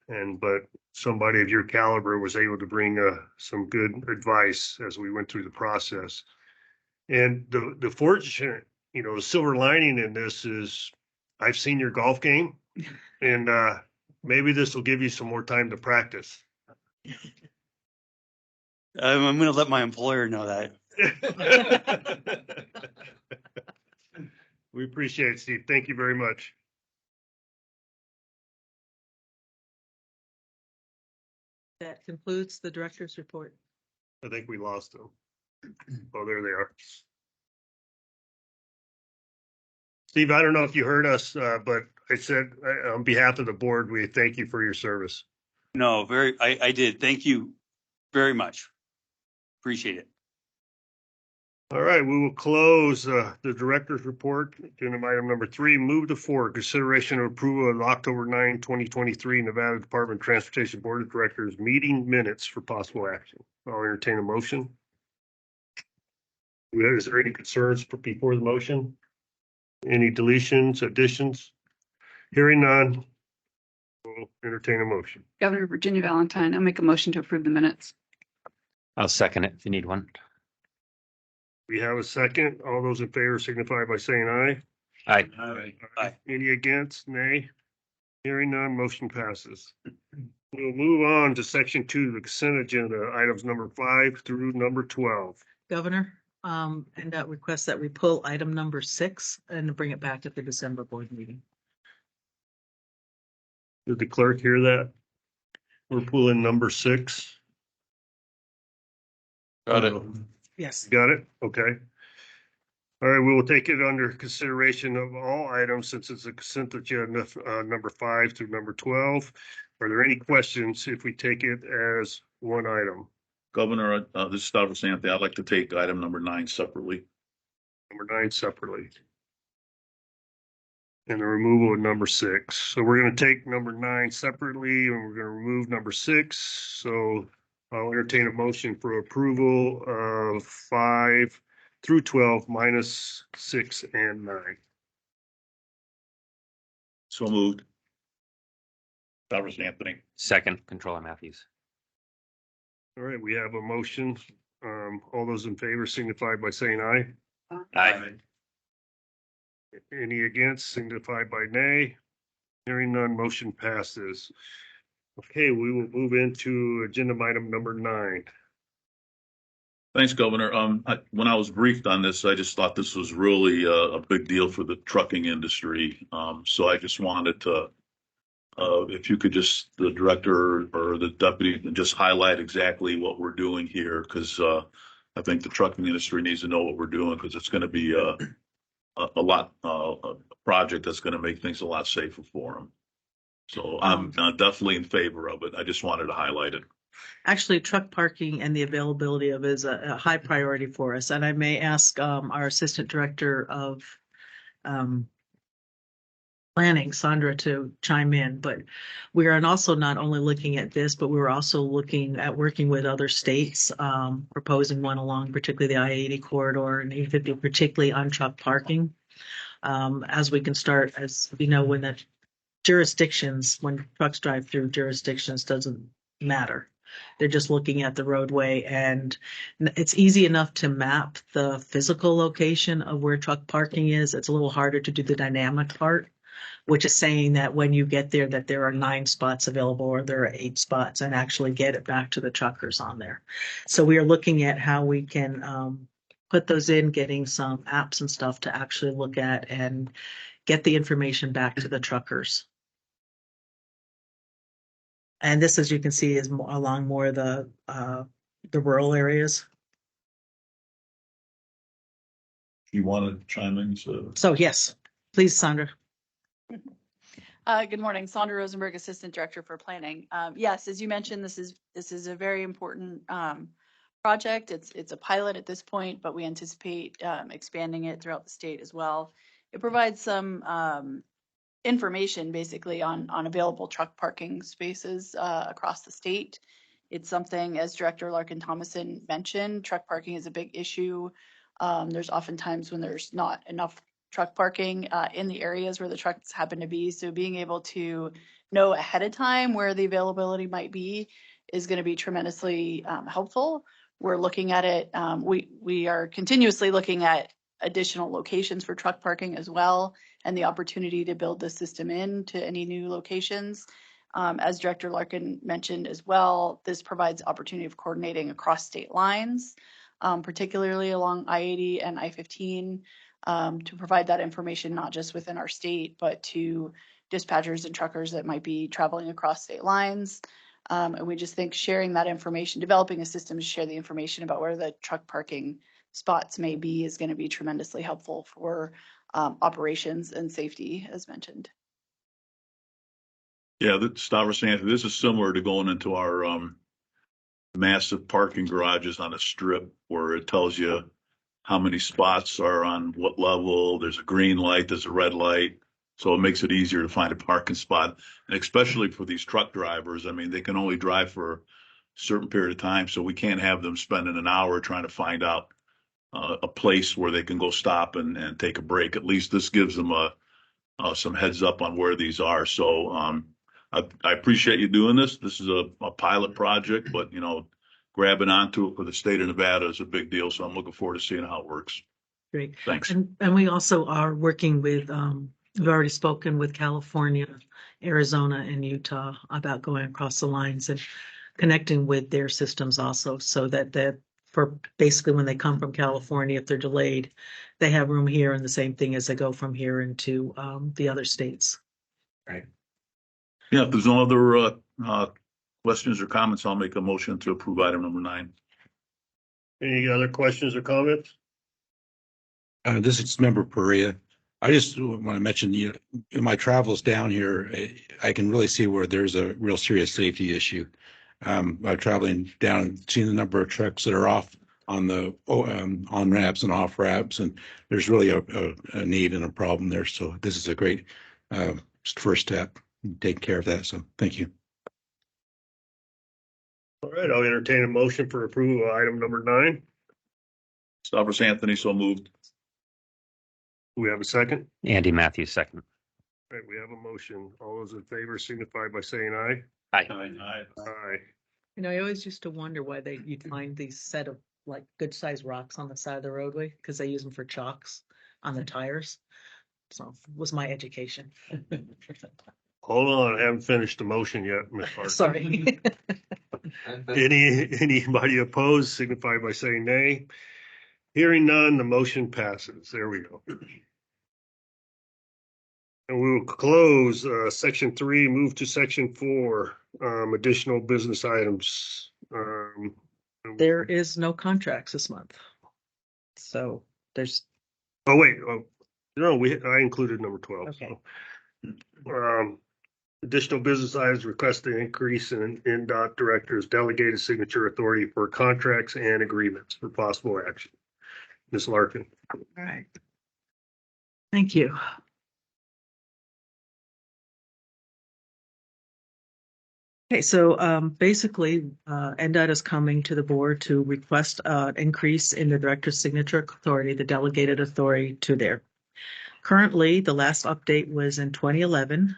but somebody of your caliber was able to bring some good advice as we went through the process. And the fortunate, the silver lining in this is I've seen your golf game, and maybe this will give you some more time to practice. I'm going to let my employer know that. We appreciate it, Steve. Thank you very much. That concludes the director's report. I think we lost them. Oh, there they are. Steve, I don't know if you heard us, but I said on behalf of the board, we thank you for your service. No, I did. Thank you very much. Appreciate it. All right, we will close the director's report. Agenda item number 3, move to 4, consideration of approval of the October 9, 2023 Nevada Department of Transportation Board of Directors meeting minutes for possible action. I'll entertain a motion. Is there any concerns before the motion? Any deletions, additions? Hearing none, we'll entertain a motion. Governor Virginia Valentine, I'll make a motion to approve the minutes. I'll second it if you need one. We have a second. All those in favor signify by saying aye. Aye. Aye. Any against? Nay. Hearing none, motion passes. We'll move on to section 2, the consent agenda, items number 5 through number 12. Governor, and that request that we pull item number 6 and bring it back at the December board meeting. Did the clerk hear that? We're pulling number 6. Got it. Yes. Got it? Okay. All right, we will take it under consideration of all items since it's a consent agenda, number 5 through number 12. Are there any questions if we take it as one item? Governor, this is Stavros Anthony. I'd like to take item number 9 separately. Number 9 separately. And the removal of number 6. So we're going to take number 9 separately, and we're going to remove number 6. So I'll entertain a motion for approval of 5 through 12 minus 6 and 9. So moved. Stavros Anthony. Second, Controller Matthews. All right, we have a motion. All those in favor signify by saying aye. Aye. Any against signify by nay. Hearing none, motion passes. Okay, we will move into agenda item number 9. Thanks, Governor. When I was briefed on this, I just thought this was really a big deal for the trucking industry. So I just wanted to, if you could just, the director or the deputy, just highlight exactly what we're doing here, because I think the trucking industry needs to know what we're doing, because it's going to be a project that's going to make things a lot safer for them. So I'm definitely in favor of it. I just wanted to highlight it. Actually, truck parking and the availability of is a high priority for us. And I may ask our Assistant Director of um, Planning, Sandra, to chime in. But we are also not only looking at this, but we're also looking at working with other states, proposing one along particularly the I-80 corridor and 850, particularly on truck parking. As we can start, as you know, when the jurisdictions, when trucks drive through jurisdictions, doesn't matter. They're just looking at the roadway, and it's easy enough to map the physical location of where truck parking is. It's a little harder to do the dynamic part, which is saying that when you get there, that there are 9 spots available or there are 8 spots, and actually get it back to the truckers on there. So we are looking at how we can put those in, getting some apps and stuff to actually look at and get the information back to the truckers. And this, as you can see, is along more of the rural areas. You want to chime in, so. So yes, please, Sandra. Good morning, Sandra Rosenberg, Assistant Director for Planning. Yes, as you mentioned, this is a very important project. It's a pilot at this point, but we anticipate expanding it throughout the state as well. It provides some information basically on available truck parking spaces across the state. It's something, as Director Larkin Thomason mentioned, truck parking is a big issue. There's oftentimes when there's not enough truck parking in the areas where the trucks happen to be. So being able to know ahead of time where the availability might be is going to be tremendously helpful. We're looking at it. We are continuously looking at additional locations for truck parking as well, and the opportunity to build the system into any new locations. As Director Larkin mentioned as well, this provides opportunity of coordinating across state lines, particularly along I-80 and I-15, to provide that information not just within our state, but to dispatchers and truckers that might be traveling across state lines. And we just think sharing that information, developing a system to share the information about where the truck parking spots may be is going to be tremendously helpful for operations and safety, as mentioned. Yeah, Stavros Anthony, this is similar to going into our massive parking garages on a strip where it tells you how many spots are on what level. There's a green light, there's a red light. So it makes it easier to find a parking spot, and especially for these truck drivers. I mean, they can only drive for a certain period of time, so we can't have them spending an hour trying to find out a place where they can go stop and take a break. At least this gives them some heads up on where these are. So I appreciate you doing this. This is a pilot project, but grabbing onto it for the state of Nevada is a big deal. So I'm looking forward to seeing how it works. Great. Thanks. And we also are working with, we've already spoken with California, Arizona, and Utah about going across the lines and connecting with their systems also, so that for basically when they come from California, if they're delayed, they have room here, and the same thing as they go from here into the other states. Right. Yeah, if there's no other questions or comments, I'll make a motion to approve item number 9. Any other questions or comments? This is Member Perea. I just want to mention, in my travels down here, I can really see where there's a real serious safety issue. By traveling down, seeing the number of trucks that are off on the on ramps and off ramps, and there's really a need and a problem there. So this is a great first step in taking care of that. So thank you. All right, I'll entertain a motion for approval of item number 9. Stavros Anthony, so moved. Do we have a second? Andy Matthews, second. All right, we have a motion. All those in favor signify by saying aye. Aye. Aye. I always used to wonder why you'd find these set of like good sized rocks on the side of the roadway, because they use them for chocks on the tires. So it was my education. Hold on, I haven't finished the motion yet, Ms. Parker. Sorry. Anybody opposed signify by saying nay. Hearing none, the motion passes. There we go. And we will close section 3, move to section 4, additional business items. There is no contracts this month. So there's. Oh, wait. Oh, no, I included number 12. Okay. So. Additional business items request an increase in NDOT director's delegated signature authority for contracts and agreements for possible action. Ms. Larkin. All right. Thank you. Okay, so basically, NDOT is coming to the board to request an increase in the director's signature authority, the delegated authority to there. Currently, the last update was in 2011,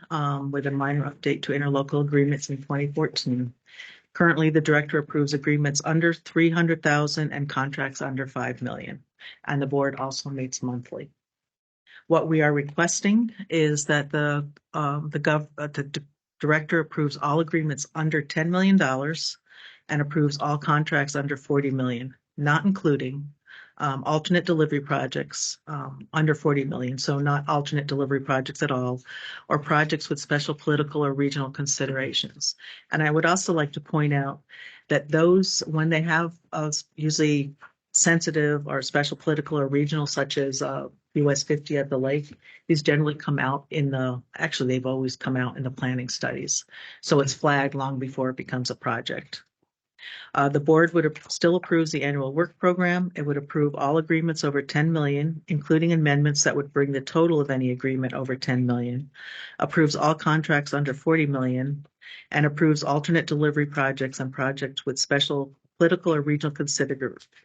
with a minor update to interlocal agreements in 2014. Currently, the director approves agreements under 300,000 and contracts under 5 million, and the board also meets monthly. What we are requesting is that the director approves all agreements under $10 million and approves all contracts under 40 million, not including alternate delivery projects under 40 million, so not alternate delivery projects at all, or projects with special political or regional considerations. And I would also like to point out that those, when they have usually sensitive or special political or regional, such as US 50 at the lake, these generally come out in actually they've always come out in the planning studies. So it's flagged long before it becomes a project. The board would still approve the annual work program. It would approve all agreements over 10 million, including amendments that would bring the total of any agreement over 10 million, approves all contracts under 40 million, and approves alternate delivery projects and projects with special political or regional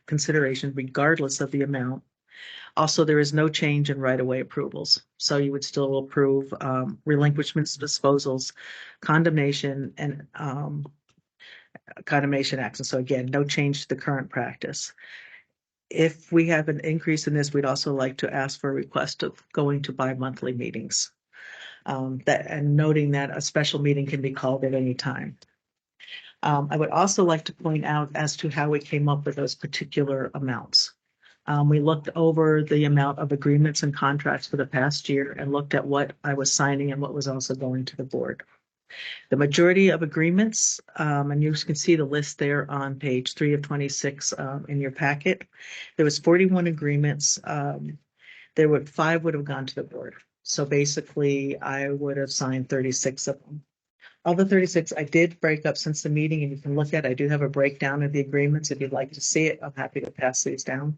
consideration, regardless of the amount. Also, there is no change in right-of-way approvals. So you would still approve relinquishments, disposals, condemnation, and condemnation acts. And so again, no change to the current practice. If we have an increase in this, we'd also like to ask for a request of going to bi-monthly meetings. And noting that a special meeting can be called at any time. I would also like to point out as to how we came up with those particular amounts. We looked over the amount of agreements and contracts for the past year and looked at what I was signing and what was also going to the board. The majority of agreements, and you can see the list there on page 3 of 26 in your packet. There was 41 agreements. There were 5 would have gone to the board. So basically, I would have signed 36 of them. Of the 36, I did break up since the meeting, and you can look at it. I do have a breakdown of the agreements. If you'd like to see it, I'm happy to pass these down.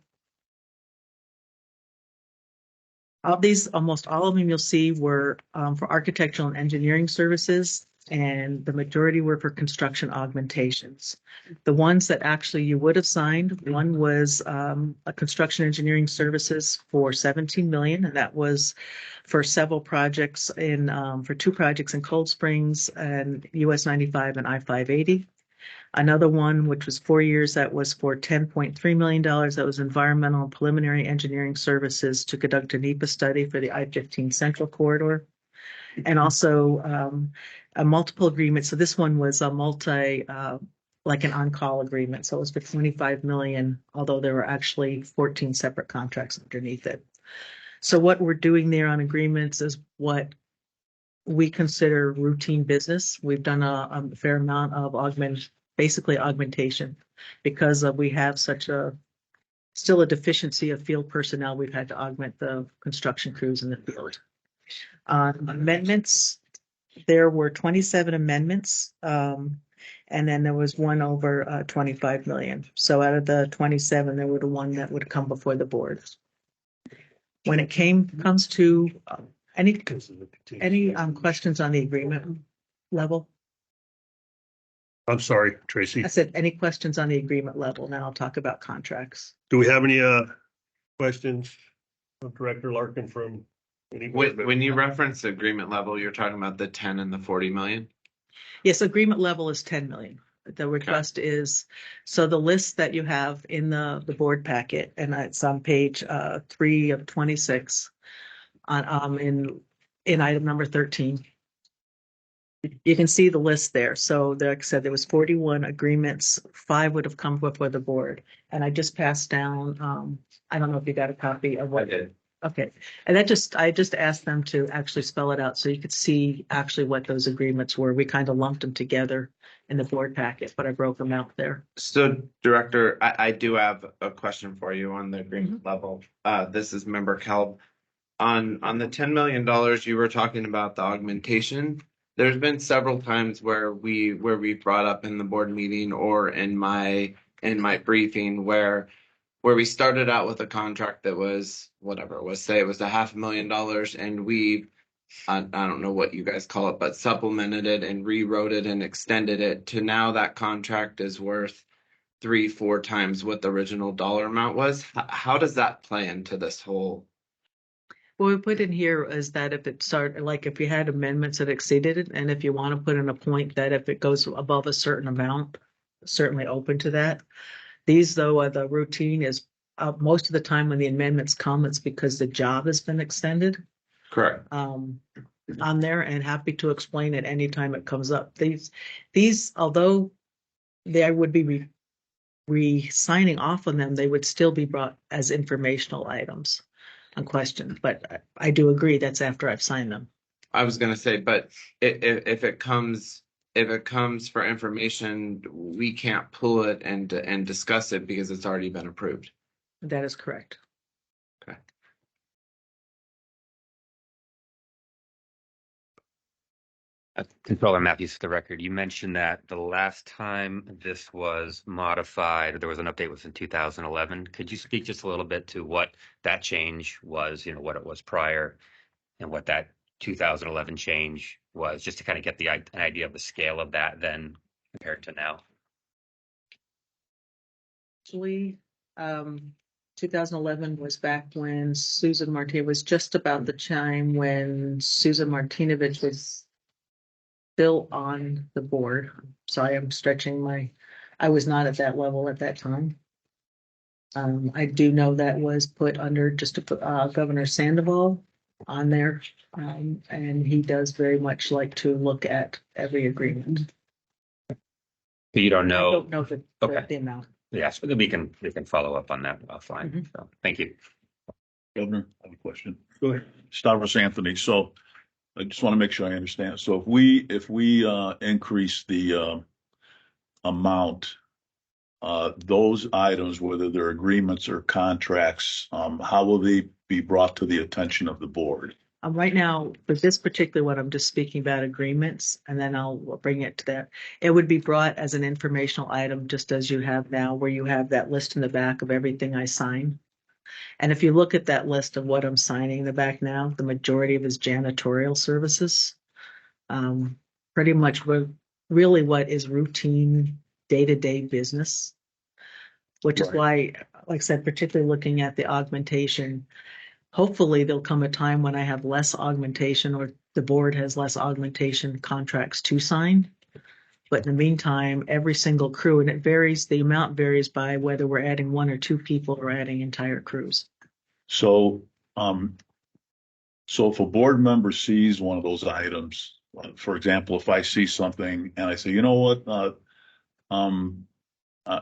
Of these, almost all of them you'll see were for architectural and engineering services, and the majority were for construction augmentations. The ones that actually you would have signed, one was a construction engineering services for 17 million, and that was for several projects for 2 projects in Cold Springs and US 95 and I-580. Another one, which was 4 years, that was for $10.3 million. That was environmental and preliminary engineering services to conduct a NEPA study for the I-15 Central Corridor. And also a multiple agreement. So this one was a like an on-call agreement. So it was for 25 million, although there were actually 14 separate contracts underneath it. So what we're doing there on agreements is what we consider routine business. We've done a fair amount of augmentation because we have still a deficiency of field personnel. We've had to augment the construction crews in the field. Amendments, there were 27 amendments, and then there was one over 25 million. So out of the 27, there were the one that would come before the board. When it comes to any questions on the agreement level? I'm sorry, Tracy. I said, any questions on the agreement level? Now I'll talk about contracts. Do we have any questions of Director Larkin from any board member? When you reference the agreement level, you're talking about the 10 and the 40 million? Yes, agreement level is 10 million. The request is, so the list that you have in the board packet, and it's on page 3 of 26 in item number 13. You can see the list there. So like I said, there was 41 agreements. 5 would have come before the board. And I just passed down, I don't know if you got a copy of what. I did. Okay. And I just asked them to actually spell it out so you could see actually what those agreements were. We kind of lumped them together in the board packet, but I broke them out there. So Director, I do have a question for you on the agreement level. This is Member Kalb. On the $10 million, you were talking about the augmentation. there's been several times where we brought up in the board meeting or in my briefing where we started out with a contract that was whatever it was, say it was $500,000, and we I don't know what you guys call it, but supplemented it and rewrote it and extended it to now that contract is worth 3-4 times what the original dollar amount was. How does that play into this whole? What we put in here is that if it started, like if you had amendments that exceeded it, and if you want to put in a point that if it goes above a certain amount, certainly open to that. These, though, are the routine is most of the time when the amendments come, it's because the job has been extended. Correct. On there, and happy to explain it anytime it comes up. These, although they would be re-signing off on them, they would still be brought as informational items on question. But I do agree that's after I've signed them. I was going to say, but if it comes for information, we can't pull it and discuss it because it's already been approved. That is correct. Okay. Controller Matthews, for the record, you mentioned that the last time this was modified, there was an update was in 2011. Could you speak just a little bit to what that change was, what it was prior and what that 2011 change was, just to kind of get an idea of the scale of that then compared to now? Actually, 2011 was back when Susan Martinez was just about the time when Susan Martinovich was still on the board. Sorry, I'm stretching I was not at that level at that time. I do know that was put under just to put Governor Sandoval on there. And he does very much like to look at every agreement. You don't know? I don't know the amount. Yes, we can follow up on that offline. Mm-hmm. So, thank you. Governor, I have a question. Go ahead. Stavros Anthony. So I just want to make sure I understand. So if we increase the amount, those items, whether they're agreements or contracts, how will they be brought to the attention of the board? Right now, for this particular one, I'm just speaking about agreements, and then I'll bring it to that. It would be brought as an informational item, just as you have now, where you have that list in the back of everything I sign. And if you look at that list of what I'm signing in the back now, the majority of is janitorial services. Pretty much really what is routine day-to-day business, which is why, like I said, particularly looking at the augmentation, hopefully there'll come a time when I have less augmentation or the board has less augmentation contracts to sign. But in the meantime, every single crew, and it varies, the amount varies by whether we're adding 1 or 2 people or adding entire crews. So, so if a board member sees one of those items, for example, if I see something and I say, you know what, I'm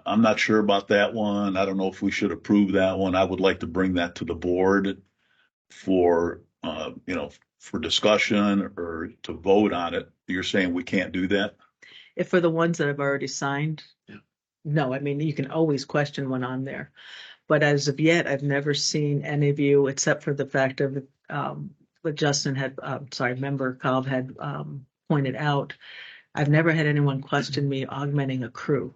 not sure about that one. I don't know if we should approve that one. I would like to bring that to the board for, for discussion or to vote on it. You're saying we can't do that? If for the ones that I've already signed, no, I mean, you can always question one on there. But as of yet, I've never seen any of you, except for the fact of what Justin had, Member Cobb had pointed out. I've never had anyone question me augmenting a crew.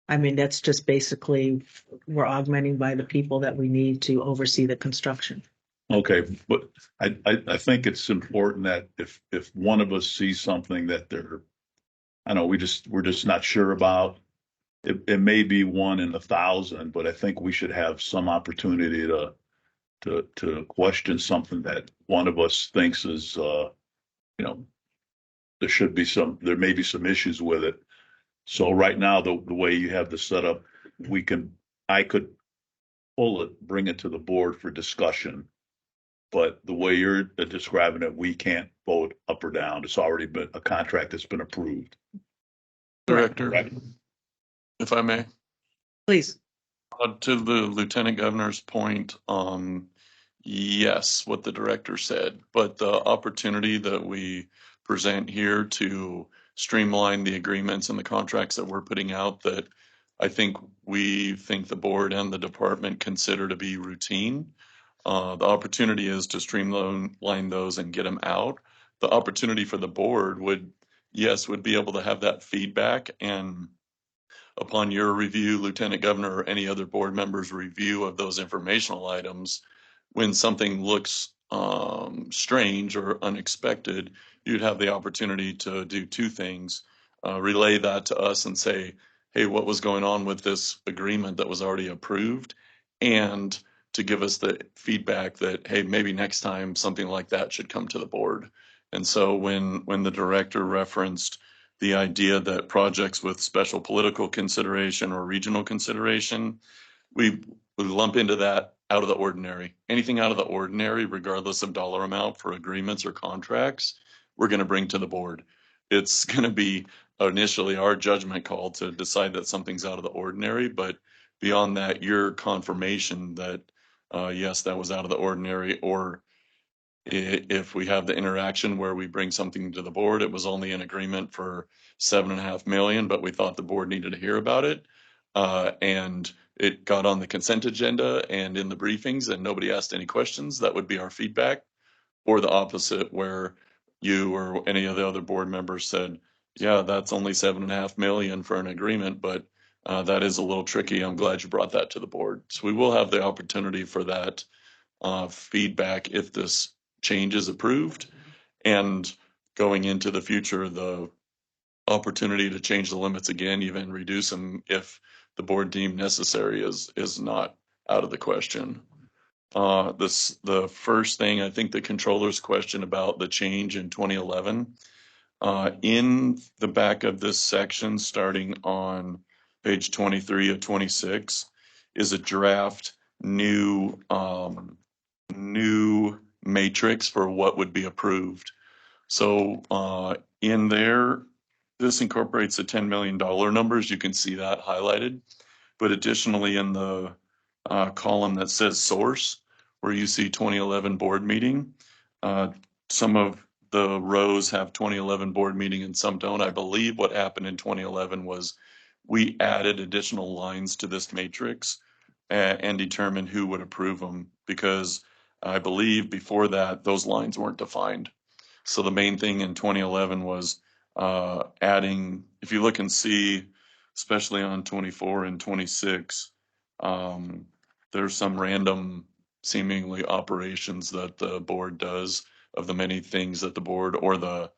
I mean, that's just basically, we're augmenting by the people that we need to oversee the construction. Okay, but I think it's important that if one of us sees something that we're just not sure about, it may be 1 in 1,000, but I think we should have some opportunity to question something that one of us thinks is, there may be some issues with it. So right now, the way you have the setup, I could pull it, bring it to the board for discussion. But the way you're describing it, we can't vote up or down. It's already been a contract that's been approved. Director, Right. if I may. Please. To the Lieutenant Governor's point, yes, what the director said, but the opportunity that we present here to streamline the agreements and the contracts that we're putting out that I think the board and the department consider to be routine. The opportunity is to streamline those and get them out. the opportunity for the board would be able to have that feedback, and upon your review, Lieutenant Governor, or any other board members' review of those informational items, when something looks strange or unexpected, you'd have the opportunity to do two things. Relay that to us and say, hey, what was going on with this agreement that was already approved? And to give us the feedback that, hey, maybe next time something like that should come to the board. And so when the director referenced the idea that projects with special political consideration or regional consideration, we lump into that out of the ordinary. Anything out of the ordinary, regardless of dollar amount for agreements or contracts, we're going to bring to the board. It's going to be initially our judgment call to decide that something's out of the ordinary, but beyond that, your confirmation that, yes, that was out of the ordinary, or if we have the interaction where we bring something to the board, it was only an agreement for 7.5 million, but we thought the board needed to hear about it. And it got on the consent agenda and in the briefings and nobody asked any questions. That would be our feedback. Or the opposite, where you or any of the other board members said, yeah, that's only 7.5 million for an agreement, but that is a little tricky. I'm glad you brought that to the board. So we will have the opportunity for that feedback if this change is approved, and going into the future, the opportunity to change the limits again, even reduce them if the board deemed necessary, is not out of the question. The first thing, I think the controller's question about the change in 2011, in the back of this section, starting on page 23 of 26, is a draft new matrix for what would be approved. So in there, this incorporates the $10 million numbers. You can see that highlighted. But additionally, in the column that says source, where you see 2011 board meeting, some of the rows have 2011 board meeting and some don't. I believe what happened in 2011 was we added additional lines to this matrix and determined who would approve them, because I believe before that, those lines weren't defined. So the main thing in 2011 was adding, if you look and see, especially on 24 and 26, there's some random seemingly operations that the board does of the many things that the board or the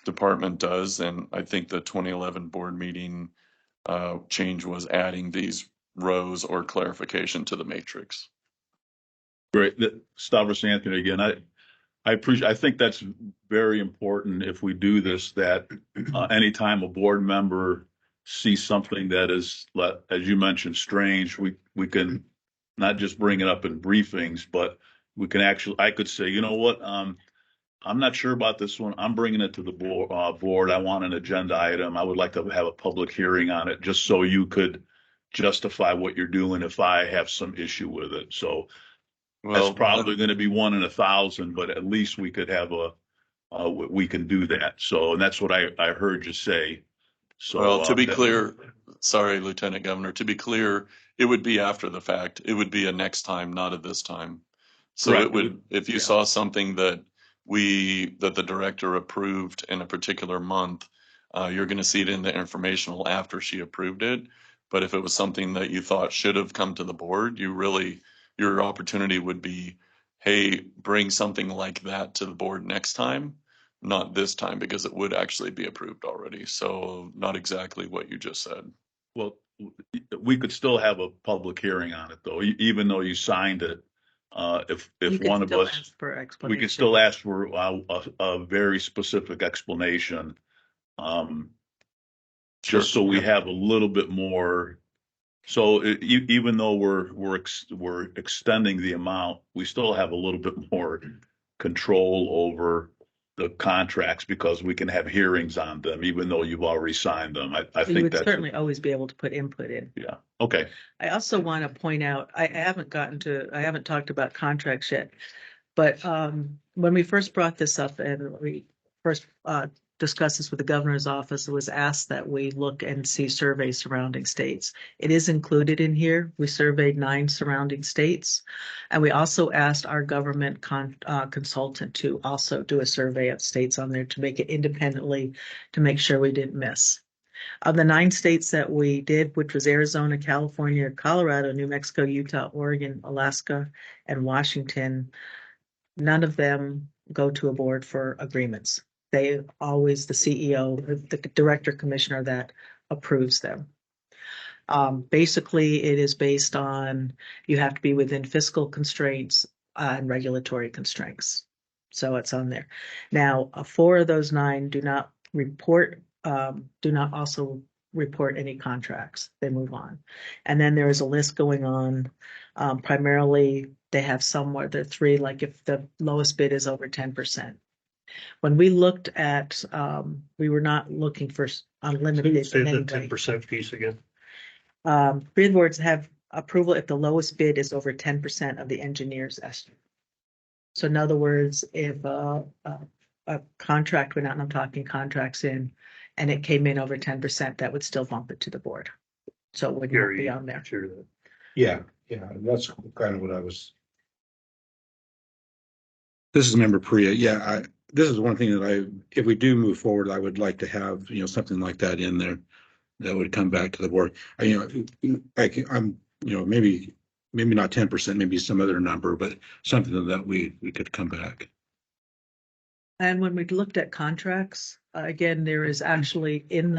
department does. And I think the 2011 board meeting change was adding these rows or clarification to the matrix. Great. Stavros Anthony again. I appreciate, I think that's very important if we do this, that anytime a board member sees something that is, as you mentioned, strange, we can not just bring it up in briefings, but we can actually, I could say, you know what, I'm not sure about this one. I'm bringing it to the board. I want an agenda item. I would like to have a public hearing on it, just so you could justify what you're doing if I have some issue with it. So that's probably going to be 1 in 1,000, but at least we could have we can do that. So, and that's what I heard you say. So, well, to be clear, sorry, Lieutenant Governor, to be clear, it would be after the fact. It would be a next time, not at this time. So correct. It would, if you saw something that the director approved in a particular month, you're going to see it in the informational after she approved it. But if it was something that you thought should have come to the board, your opportunity would be, hey, bring something like that to the board next time, not this time, because it would actually be approved already. So not exactly what you just said. Well, we could still have a public hearing on it, though, even though you signed it. If one of us, we could still ask for a very specific explanation, just so we have a little bit more. So even though we're extending the amount, we still have a little bit more control over the contracts, because we can have hearings on them, even though you've already signed them. I think you would certainly always be able to put input in. Yeah. Okay. I also want to point out, I haven't talked about contracts yet, but when we first brought this up and we first discussed this with the governor's office. It was asked that we look and see surveys surrounding states. It is included in here. We surveyed 9 surrounding states. And we also asked our government consultant to also do a survey of states on there to make it independently to make sure we didn't miss. Of the 9 states that we did, which was Arizona, California, Colorado, New Mexico, Utah, Oregon, Alaska, and Washington, none of them go to a board for agreements. They always, the CEO, the director commissioner that approves them. Basically, it is based on you have to be within fiscal constraints and regulatory constraints. So it's on there. Now, 4 of those 9 do not also report any contracts. They move on. And then there is a list going on. Primarily, they have somewhere, there are 3, like if the lowest bid is over 10%. When we looked at, we were not looking for unlimited Say in the any way. 10% piece again. Bid boards have approval if the lowest bid is over 10% of the engineer's estimate. So in other words, if a contract went out, and I'm talking contracts in, and it came in over 10%, that would still bump it to the board. So it would not be on there. Sure that. Yeah, that's kind of what I was. This is Member Priya. Yeah, this is one thing that if we do move forward, I would like to have, something like that in there that would come back to the board. I'm, maybe not 10%, maybe some other number, but something that we could come back. And when we looked at contracts, again, there is actually in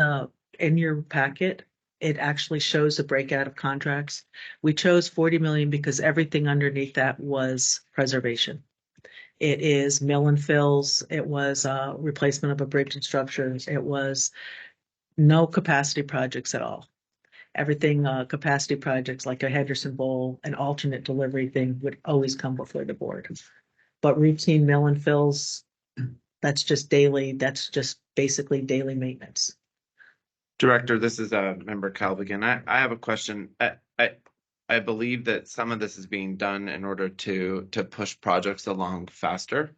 your packet, it actually shows the breakout of contracts. We chose 40 million because everything underneath that was preservation. It is mill and fills. It was replacement of a bridge and structures. It was no capacity projects at all. Everything capacity projects like a Henderson Bowl, an alternate delivery thing would always come before the board. But routine mill and fills, that's just daily. That's just basically daily maintenance. Director, this is Member Calvigan. I have a question. I believe that some of this is being done in order to push projects along faster.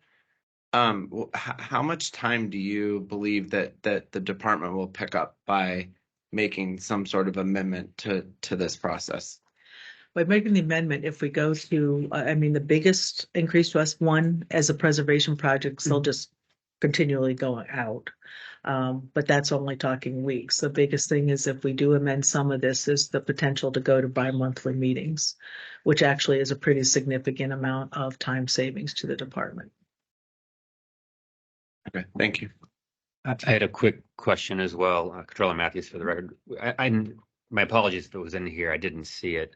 How much time do you believe that the department will pick up by making some sort of amendment to this process? By making the amendment, if we go to, the biggest increase to us, one, as a preservation project, they'll just continually go out. But that's only talking weeks. The biggest thing is if we do amend some of this is the potential to go to bi-monthly meetings, which actually is a pretty significant amount of time savings to the department. Okay, thank you. I had a quick question as well, Controller Matthews, for the record. My apologies if it was in here. I didn't see it.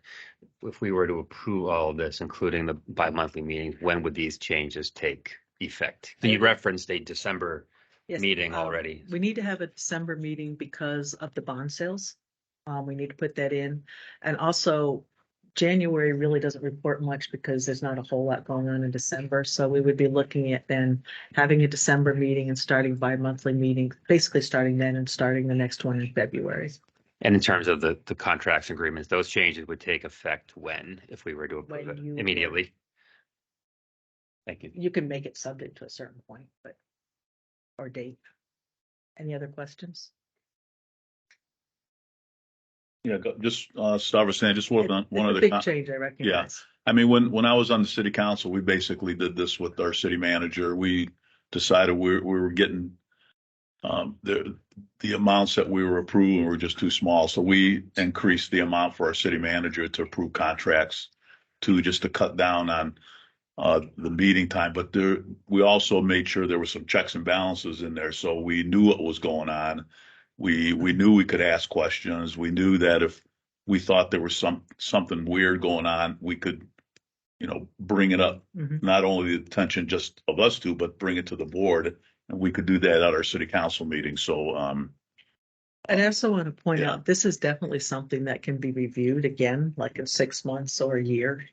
If we were to approve all of this, including the bi-monthly meetings, when would these changes take effect? So you referenced a December meeting already. We need to have a December meeting because of the bond sales. We need to put that in. And also, January really doesn't report much because there's not a whole lot going on in December. So we would be looking at then having a December meeting and starting bi-monthly meeting, basically starting then and starting the next one in February. And in terms of the contracts agreements, those changes would take effect when, if we were to approve it immediately? Thank you. You can make it subject to a certain point, or date. Any other questions? Yeah, just Stavros, just one other big change, I recognize. I mean, when I was on the city council, we basically did this with our city manager. We decided we were getting the amounts that we were approving were just too small. So we increased the amount for our city manager to approve contracts just to cut down on the meeting time. But we also made sure there were some checks and balances in there. So we knew what was going on. We knew we could ask questions. We knew that if we thought there was something weird going on, we could, bring it up, not only the attention just of us two, but bring it to the board. And we could do that at our city council meeting. So, and I also want to point out, this is definitely something that can be reviewed again, like in 6 months or a year.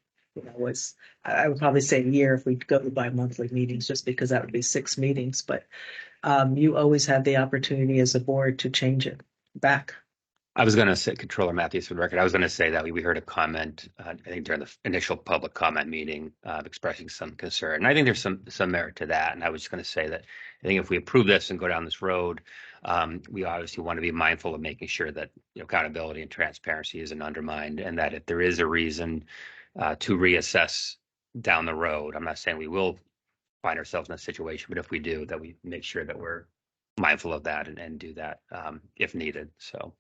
I would probably say a year if we go to bi-monthly meetings, just because that would be 6 meetings. But you always have the opportunity as a board to change it back. I was going to say, Controller Matthews, for the record, I was going to say that we heard a comment, I think during the initial public comment meeting, expressing some concern. And I think there's some merit to that. And I was just going to say that I think if we approve this and go down this road, we obviously want to be mindful of making sure that accountability and transparency isn't undermined, and that if there is a reason to reassess down the road, I'm not saying we will find ourselves in a situation, but if we do, that we make sure that we're mindful of that and do that if needed. So.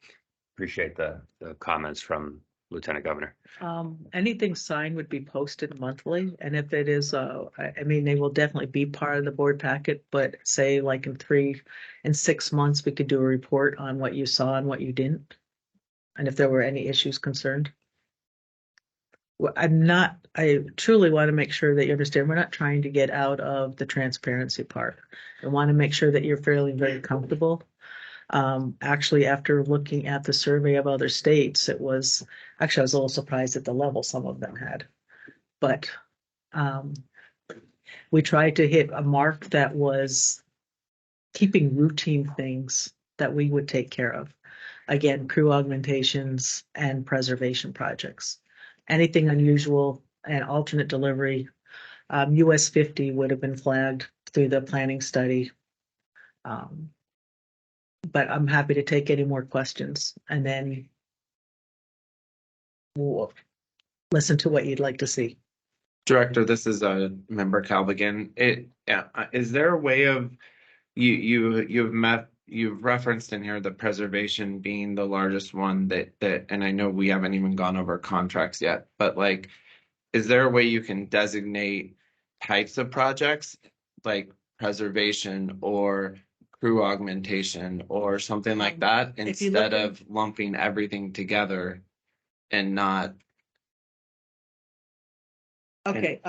Appreciate the comments from Lieutenant Governor. Anything signed would be posted monthly, and if it is, I mean, they will definitely be part of the board packet, but say like in 6 months, we could do a report on what you saw and what you didn't. And if there were any issues concerned. Well, I truly want to make sure that you understand, we're not trying to get out of the transparency part. I want to make sure that you're very comfortable. Actually, after looking at the survey of other states, I was a little surprised at the level some of them had. But we tried to hit a mark that was keeping routine things that we would take care of. Again, crew augmentations and preservation projects. Anything unusual and alternate delivery, US 50 would have been flagged through the planning study. But I'm happy to take any more questions, and then we'll listen to what you'd like to see. Director, this is a member Calvigan. Is there a way of you've referenced in here the preservation being the largest one that and I know we haven't even gone over contracts yet, but like, is there a way you can designate types of projects like preservation or crew augmentation or something like that instead of lumping everything together and not? Okay,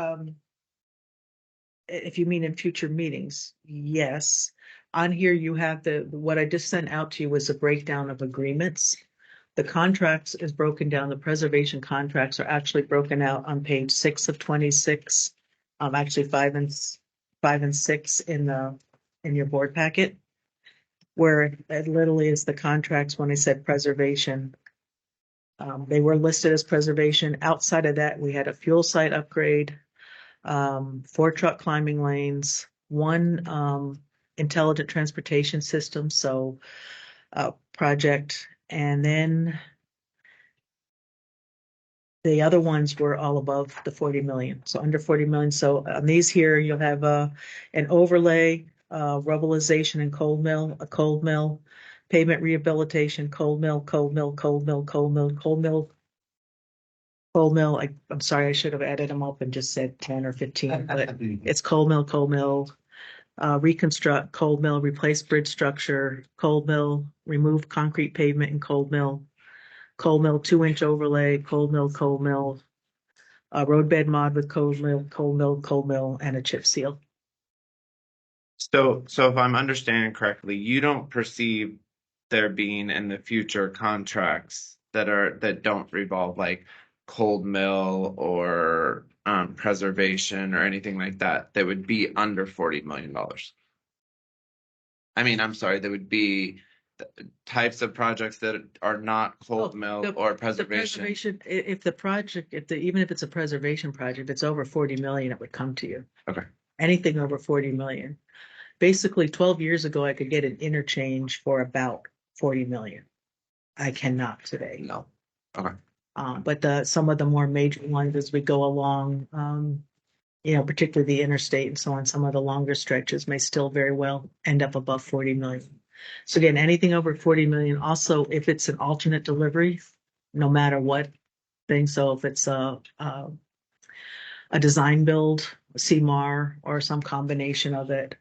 if you mean in future meetings, yes. On here, you have what I just sent out to you was a breakdown of agreements. The contracts is broken down. The preservation contracts are actually broken out on page 6 of 26. Actually 5 and 6 in your board packet, where it literally is the contracts. When I said preservation, they were listed as preservation. Outside of that, we had a fuel site upgrade, 4 truck climbing lanes, 1 intelligent transportation system, so project, and then the other ones were all above the 40 million, so under 40 million. So on these here, you'll have an overlay, rubblization and cold mill, a cold mill, pavement rehabilitation, cold mill, cold mill, cold mill, cold mill, cold mill, cold mill. I'm sorry, I should have added them up and just said 10 or 15, but it's cold mill, reconstruct, cold mill, replace bridge structure, cold mill, remove concrete pavement in cold mill, 2-inch overlay, cold mill, roadbed mod with cold mill, and a chip seal. So if I'm understanding correctly, you don't perceive there being in the future contracts that don't revolve like cold mill or preservation or anything like that would be under $40 million. I mean, I'm sorry, there would be types of projects that are not cold mill or preservation. Even if it's a preservation project, it's over 40 million, it would come to you. Okay. Anything over 40 million. Basically, 12 years ago, I could get an interchange for about 40 million. I cannot today. No. Okay. But some of the more major ones as we go along, particularly the interstate and so on, some of the longer stretches may still very well end up above 40 million. So again, anything over 40 million. Also, if it's an alternate delivery, no matter what thing. So if it's a design build, a CMAR, or some combination of it,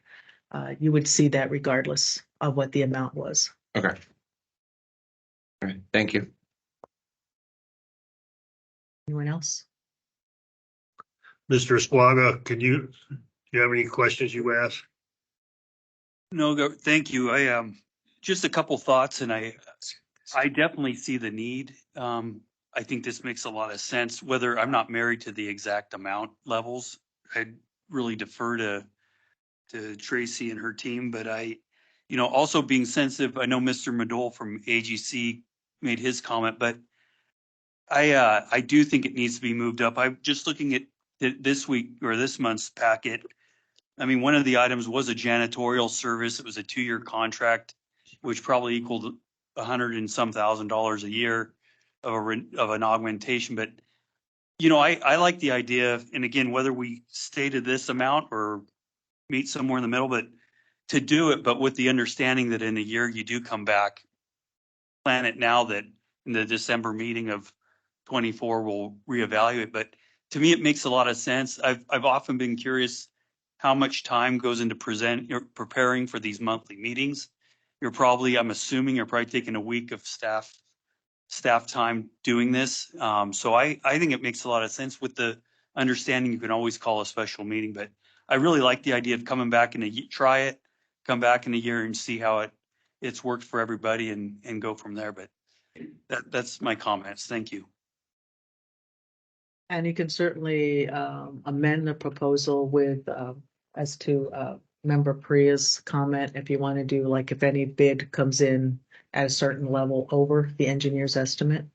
you would see that regardless of what the amount was. Okay. All right. Thank you. Anyone else? Mr. Esquaga, do you have any questions you ask? No, thank you. I just a couple thoughts, and I definitely see the need. I think this makes a lot of sense. Whether I'm not married to the exact amount levels, I'd really defer to Tracy and her team. But also being sensitive, I know Mr. Madole from AGC made his comment, but I do think it needs to be moved up. I'm just looking at this week or this month's packet. I mean, one of the items was a janitorial service. It was a 2-year contract, which probably equaled $100 and some thousand a year of an augmentation. But you know, I like the idea, and again, whether we stated this amount or meet somewhere in the middle, but to do it, but with the understanding that in a year you do come back, plan it now that in the December meeting of 24 we'll reevaluate. But to me, it makes a lot of sense. I've often been curious how much time goes into preparing for these monthly meetings. I'm assuming you're probably taking a week of staff time doing this. So I think it makes a lot of sense with the understanding you can always call a special meeting. But I really like the idea of coming back try it, come back in a year and see how it's worked for everybody and go from there. But that's my comments. Thank you. And you can certainly amend the proposal with as to member Priya's comment, if you want to do like if any bid comes in at a certain level over the engineer's estimate.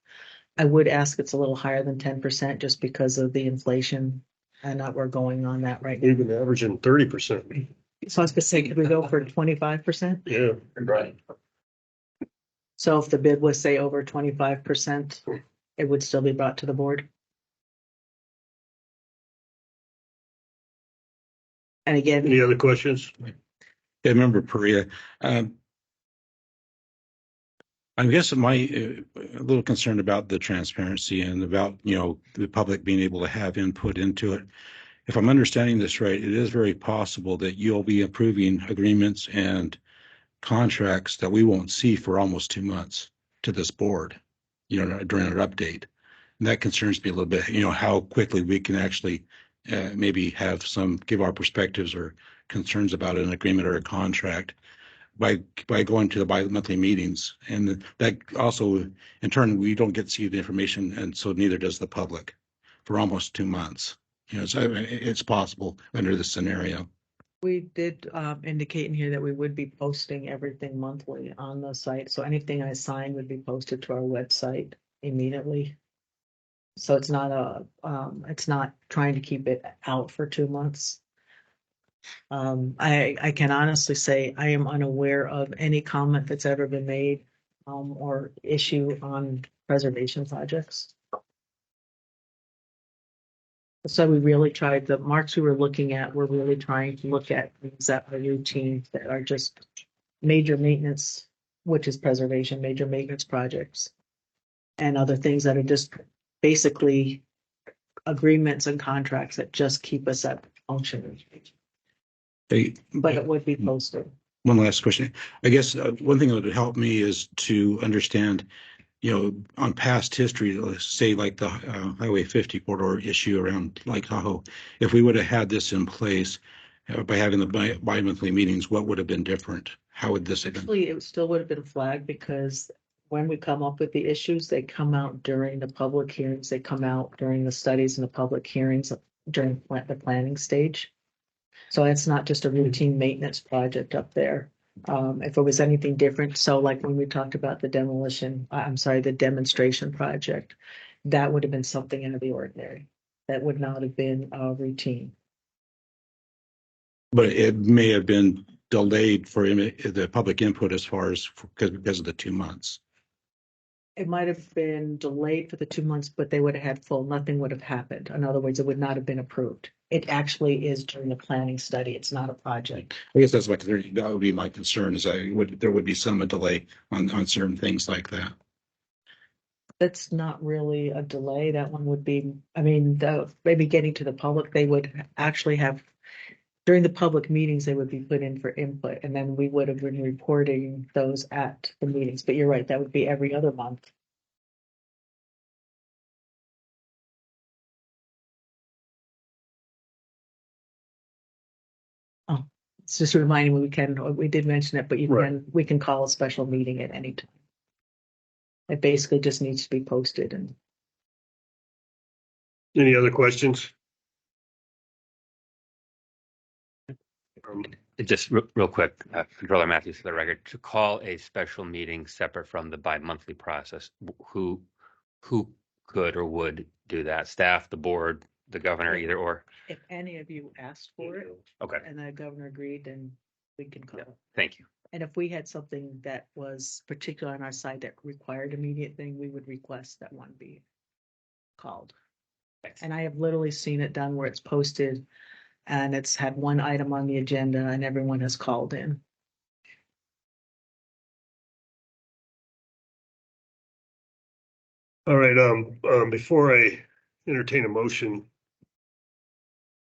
I would ask it's a little higher than 10% just because of the inflation and that we're going on that right now. Even averaging 30%. So I was gonna say, could we go for 25%? Yeah. Right. So if the bid was say over 25%, it would still be brought to the board. And again, Any other questions? Yeah, member Perea. I guess my a little concerned about the transparency and about, you know, the public being able to have input into it. If I'm understanding this right, it is very possible that you'll be approving agreements and contracts that we won't see for almost 2 months to this board, you know, during our update. And that concerns me a little bit, you know, how quickly we can actually maybe have give our perspectives or concerns about an agreement or a contract by going to the bi-monthly meetings. And that also, in turn, we don't get to see the information, and so neither does the public for almost 2 months. You know, so it's possible under this scenario. we did indicate in here that we would be posting everything monthly on the site. So anything I sign would be posted to our website immediately. So it's not it's not trying to keep it out for 2 months. I can honestly say I am unaware of any comment that's ever been made or issue on preservation projects. So we really tried, the marks we were looking at, we're really trying to look at things that are routine, that are just major maintenance, which is preservation, major maintenance projects. And other things that are just basically agreements and contracts that just keep us at functioning. But it would be posted. One last question. I guess one thing that would help me is to understand, you know, on past history, let's say like the Highway 50 corridor issue around Lake Tahoe, if we would have had this in place by having the bi-monthly meetings, what would have been different? How would this have been? Actually, it still would have been flagged because when we come up with the issues, they come out during the public hearings, they come out during the studies and the public hearings during the planning stage. So it's not just a routine maintenance project up there. If it was anything different, so like when we talked about the the demonstration project, that would have been something out of the ordinary. That would not have been routine. But it may have been delayed for the public input as far as because of the 2 months. It might have been delayed for the 2 months, but they would have had nothing would have happened. In other words, it would not have been approved. It actually is during the planning study. It's not a project. I guess that's my concern. That would be my concern is there would be some delay on certain things like that. That's not really a delay. That one would be, I mean, maybe getting to the public, they would actually have, during the public meetings, they would be put in for input, and then we would have been reporting those at the meetings. But you're right, that would be every other month. Oh, it's just reminding me we did mention it, but we can call a special meeting at any time. It basically just needs to be posted. And Any other questions? Just real quick, Controller Matthews, for the record, to call a special meeting separate from the bi-monthly process, who could or would do that? Staff, the board, the governor, either or? If any of you asked for it Okay, and the governor agreed, then we can call. thank you. And if we had something that was particular on our side that required immediate thing, we would request that one be called. And I have literally seen it done where it's posted and it's had one item on the agenda and everyone has called in. All right, before I entertain a motion,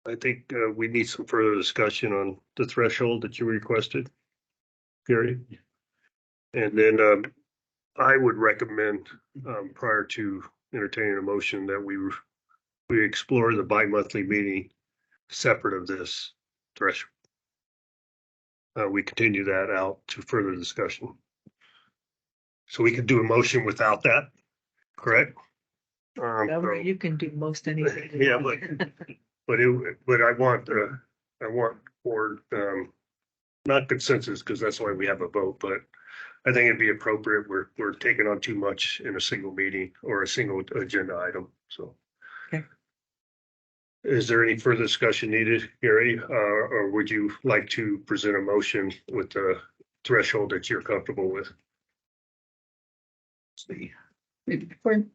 I think we need some further discussion on the threshold that you requested, Gary. And then I would recommend, prior to entertaining a motion, that we explore the bi-monthly meeting separate of this threshold. We continue that out to further discussion. So we could do a motion without that, correct? Governor, you can do most anything. you Yeah, want. but I want board, not consensus, because that's why we have a vote, but I think it'd be appropriate. We're taking on too much in a single meeting or a single agenda item, so. Okay. Is there any further discussion needed, Gary, or would you like to present a motion with the threshold that you're comfortable with? Before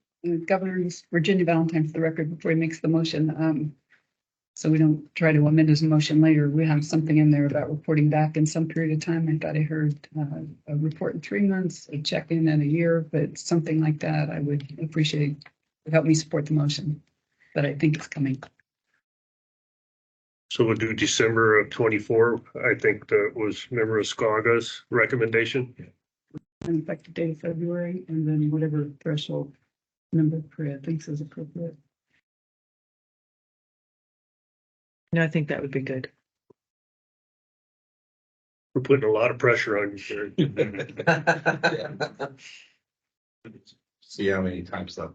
Governor Virginia Valentine, for the record, before he makes the motion, so we don't try to amend his motion later, we have something in there about reporting back in some period of time. I thought I heard a report in 3 months, a check-in in a year, but something like that I would appreciate. It would help me support the motion, but I think it's coming. So we'll do December of 24. I think that was Member Escaga's recommendation. An effective date of February, and then whatever threshold number Priya thinks is appropriate. No, I think that would be good. We're putting a lot of pressure on you, Gary. See how many times that.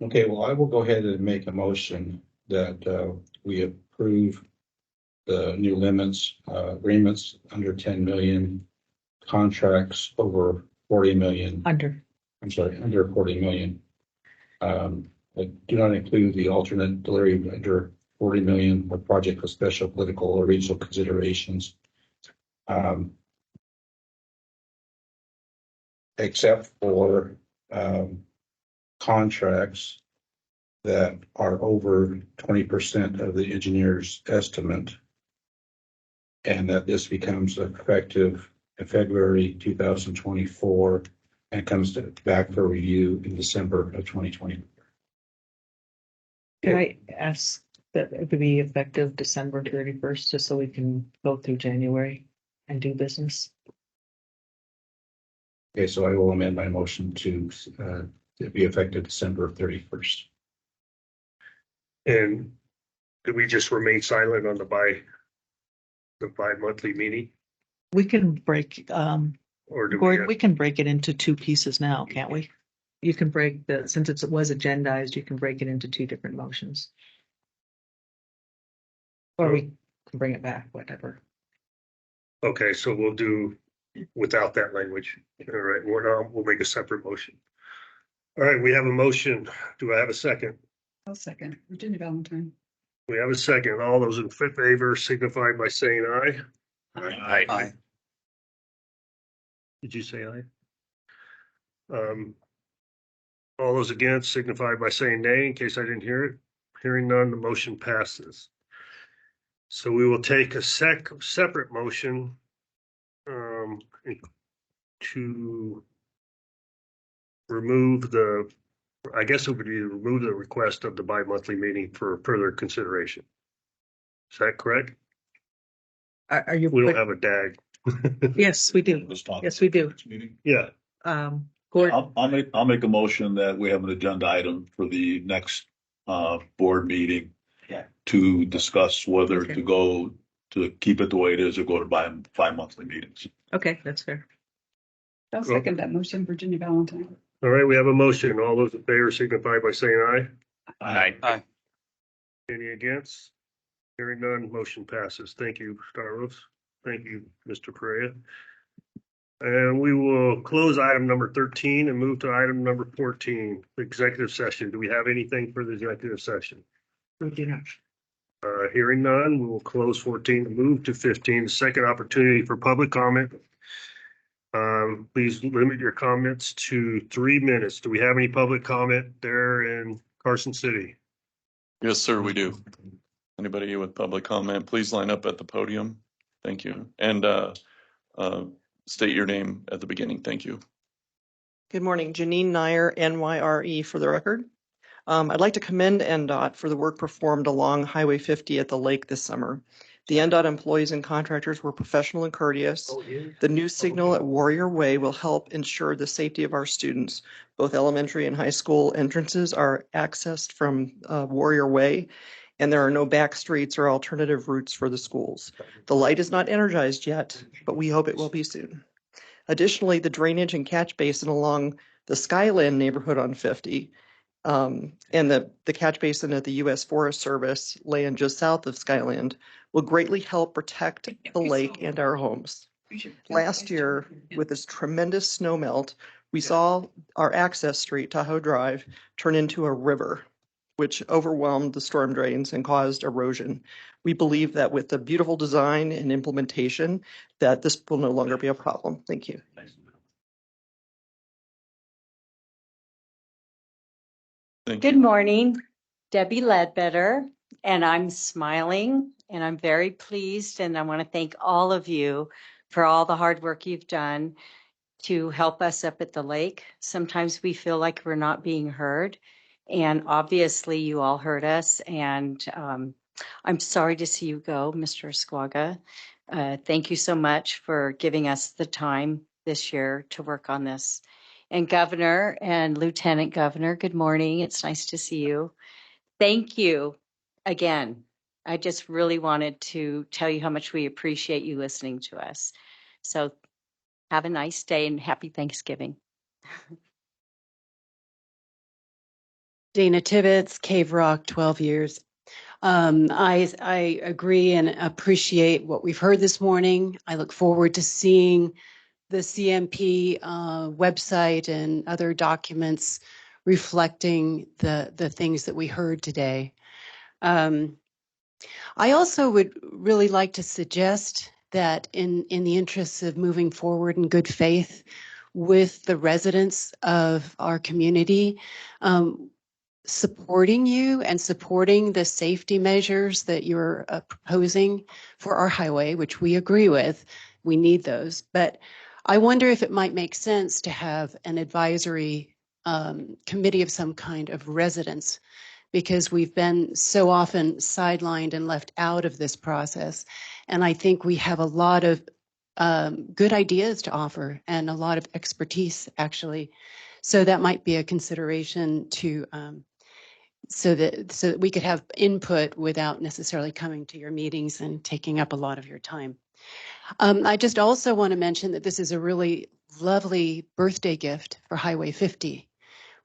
Okay, well, I will go ahead and make a motion that we approve the new limits, agreements under 10 million, contracts over 40 million. Under 40 million. That do not include the alternate delivery under 40 million or project with special political or regional considerations. Except for contracts that are over 20% of the engineer's estimate, and that this becomes effective in February 2024 and comes back for review in December of 2020. Can I ask that it would be effective December 31st, just so we can go through January and do business? Okay, so I will amend my motion to be effective December 31st. And do we just remain silent on the bi-monthly meeting? We can break, Or do we Gordon, have, we can break it into 2 pieces now, can't we? You can break since it was agendized, you can break it into 2 different motions. Or we can bring it back, whatever. okay, so we'll do without that language. All right, we'll make a separate motion. All right, we have a motion. Do I have a second? I'll second. Virginia Valentine. We have a second. All those in favor signify by saying aye. Aye. Did you say aye? All those against signify by saying nay, in case I didn't hear it. Hearing none, the motion passes. So we will take a separate motion to remove I guess it would be remove the request of the bi-monthly meeting for further consideration. Is that correct? Are you? We don't have a DAG. Yes, we do. Let's talk. Yes, we do. Yeah. Gordon, I'll make a motion that we have an agenda item for the next board meeting. Yeah. To discuss whether Okay. to go to keep it the way it is or go to bi-monthly meetings. okay, that's fair. I'll second that motion, Virginia Valentine. All right, we have a motion. All those in favor signify by saying aye. Aye. Any against? Hearing none, motion passes. Thank you, Staros. Thank you, Mr. Perea. And we will close item number 13 and move to item number 14, executive session. Do we have anything for the executive session? We do not. Hearing none, we will close 14 and move to 15, second opportunity for public comment. Please limit your comments to 3 minutes. Do we have any public comment there in Carson City? Yes, sir, we do. Anybody with public comment, please line up at the podium. Thank you. And state your name at the beginning. Thank you. Good morning, Janine Nyer, NYRE for the record. I'd like to commend NDOT for the work performed along Highway 50 at the lake this summer. The NDOT employees and contractors were professional and courteous. The new signal at Warrior Way will help ensure the safety of our students. Both elementary and high school entrances are accessed from Warrior Way, and there are no back streets or alternative routes for the schools. The light is not energized yet, but we hope it will be soon. Additionally, the drainage and catch basin along the Skyland neighborhood on 50 and the catch basin at the U.S. Forest Service land just south of Skyland will greatly help protect the lake and our homes. Last year, with this tremendous snow melt, we saw our access street, Tahoe Drive, turn into a river, which overwhelmed the storm drains and caused erosion. We believe that with the beautiful design and implementation, that this will no longer be a problem. Thank you. Good morning, Debbie Ledbetter, and I'm smiling and I'm very pleased, and I want to thank all of you for all the hard work you've done to help us up at the lake. Sometimes we feel like we're not being heard, and obviously you all heard us, and I'm sorry to see you go, Mr. Esquaga. Thank you so much for giving us the time this year to work on this. And Governor and Lieutenant Governor, good morning. It's nice to see you. Thank you again. I just really wanted to tell you how much we appreciate you listening to us. So have a nice day and happy Thanksgiving. Dana Tibbetts, Cave Rock, 12 years. I agree and appreciate what we've heard this morning. I look forward to seeing the CMP website and other documents reflecting the things that we heard today. I also would really like to suggest that in the interests of moving forward in good faith with the residents of our community, supporting you and supporting the safety measures that you're proposing for our highway, which we agree with. We need those. But I wonder if it might make sense to have an advisory committee of some kind of residents, because we've been so often sidelined and left out of this process. And I think we have a lot of good ideas to offer and a lot of expertise, actually. So that might be a consideration to so that we could have input without necessarily coming to your meetings and taking up a lot of your time. I just also want to mention that this is a really lovely birthday gift for Highway 50,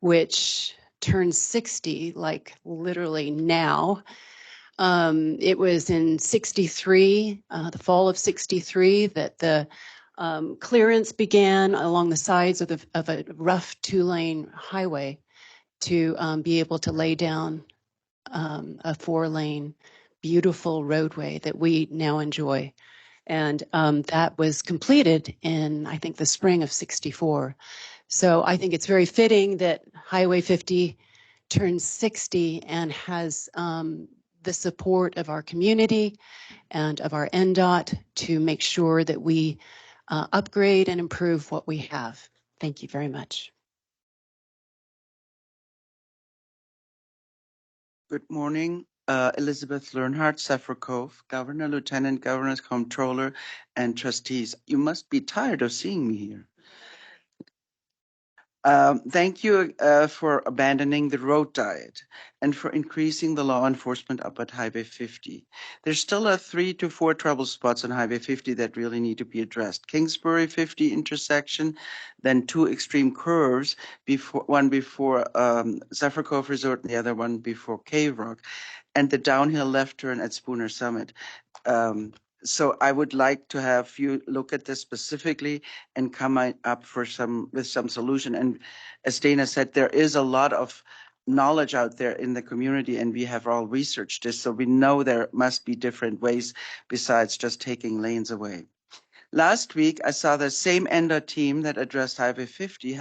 which turns 60, like literally now. It was in 63, the fall of 63, that the clearance began along the sides of a rough 2-lane highway to be able to lay down a 4-lane beautiful roadway that we now enjoy. And that was completed in, I think, the spring of 64. So I think it's very fitting that Highway 50 turns 60 and has the support of our community and of our NDOT to make sure that we upgrade and improve what we have. Thank you very much. Good morning, Elizabeth Learnhardt, Zephyr Cove, Governor, Lieutenant Governor, Comptroller, and trustees. You must be tired of seeing me here. Thank you for abandoning the road diet and for increasing the law enforcement up at Highway 50. There's still 3 to 4 trouble spots on Highway 50 that really need to be addressed. Kingsbury 50 intersection, then 2 extreme curves, one before Zephyr Cove Resort and the other one before Cave Rock, and the downhill left turn at Spooner Summit. So I would like to have you look at this specifically and come up with some solution. And as Dana said, there is a lot of knowledge out there in the community, and we have all researched this, so we know there must be different ways besides just taking lanes away. Last week, I saw the same NDOT team that addressed Highway 50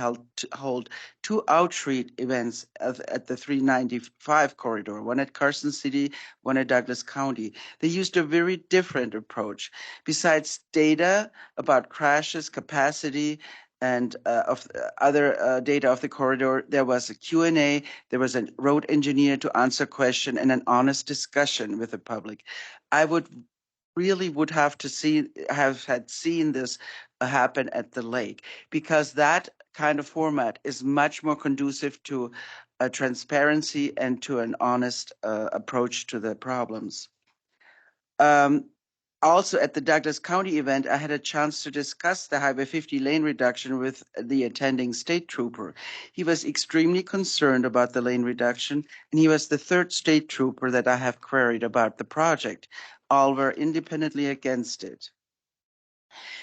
hold 2 outreach events at the 395 corridor, one at Carson City, one at Douglas County. They used a very different approach. Besides data about crashes, capacity, and of other data of the corridor, there was a Q&A, there was a road engineer to answer question, and an honest discussion with the public. I really would have had seen this happen at the lake, because that kind of format is much more conducive to transparency and to an honest approach to the problems. Also at the Douglas County event, I had a chance to discuss the Highway 50 lane reduction with the attending state trooper. He was extremely concerned about the lane reduction, and he was the 3rd state trooper that I have queried about the project. All were independently against it.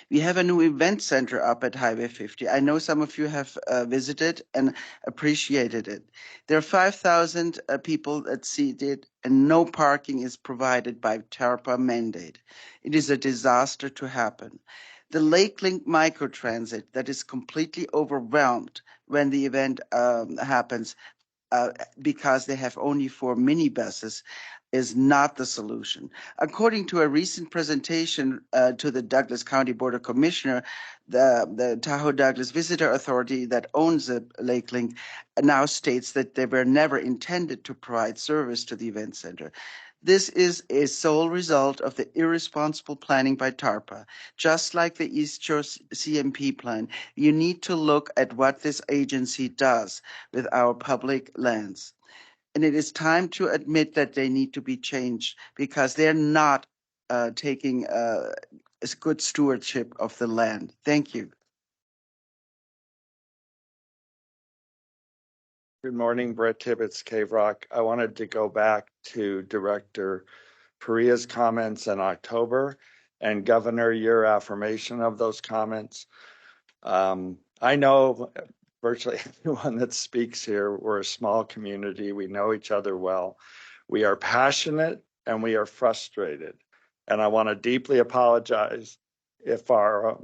We have a new event center up at Highway 50. I know some of you have visited and appreciated it. There are 5,000 people that see it, and no parking is provided by TARPA mandate. It is a disaster to happen. The Lake Link microtransit that is completely overwhelmed when the event happens because they have only 4 minibuses is not the solution. According to a recent presentation to the Douglas County Board of Commissioner, the Tahoe Douglas Visitor Authority that owns the Lake Link now states that they were never intended to provide service to the event center. This is a sole result of the irresponsible planning by TARPA. Just like the East Shore CMP plan, you need to look at what this agency does with our public lands. And it is time to admit that they need to be changed, because they're not taking a good stewardship of the land. Thank you. Good morning, Brett Tibbetts, Cave Rock. I wanted to go back to Director Perea's comments in October and Governor, your affirmation of those comments. I know virtually everyone that speaks here. We're a small community. We know each other well. We are passionate and we are frustrated. And I want to deeply apologize if our,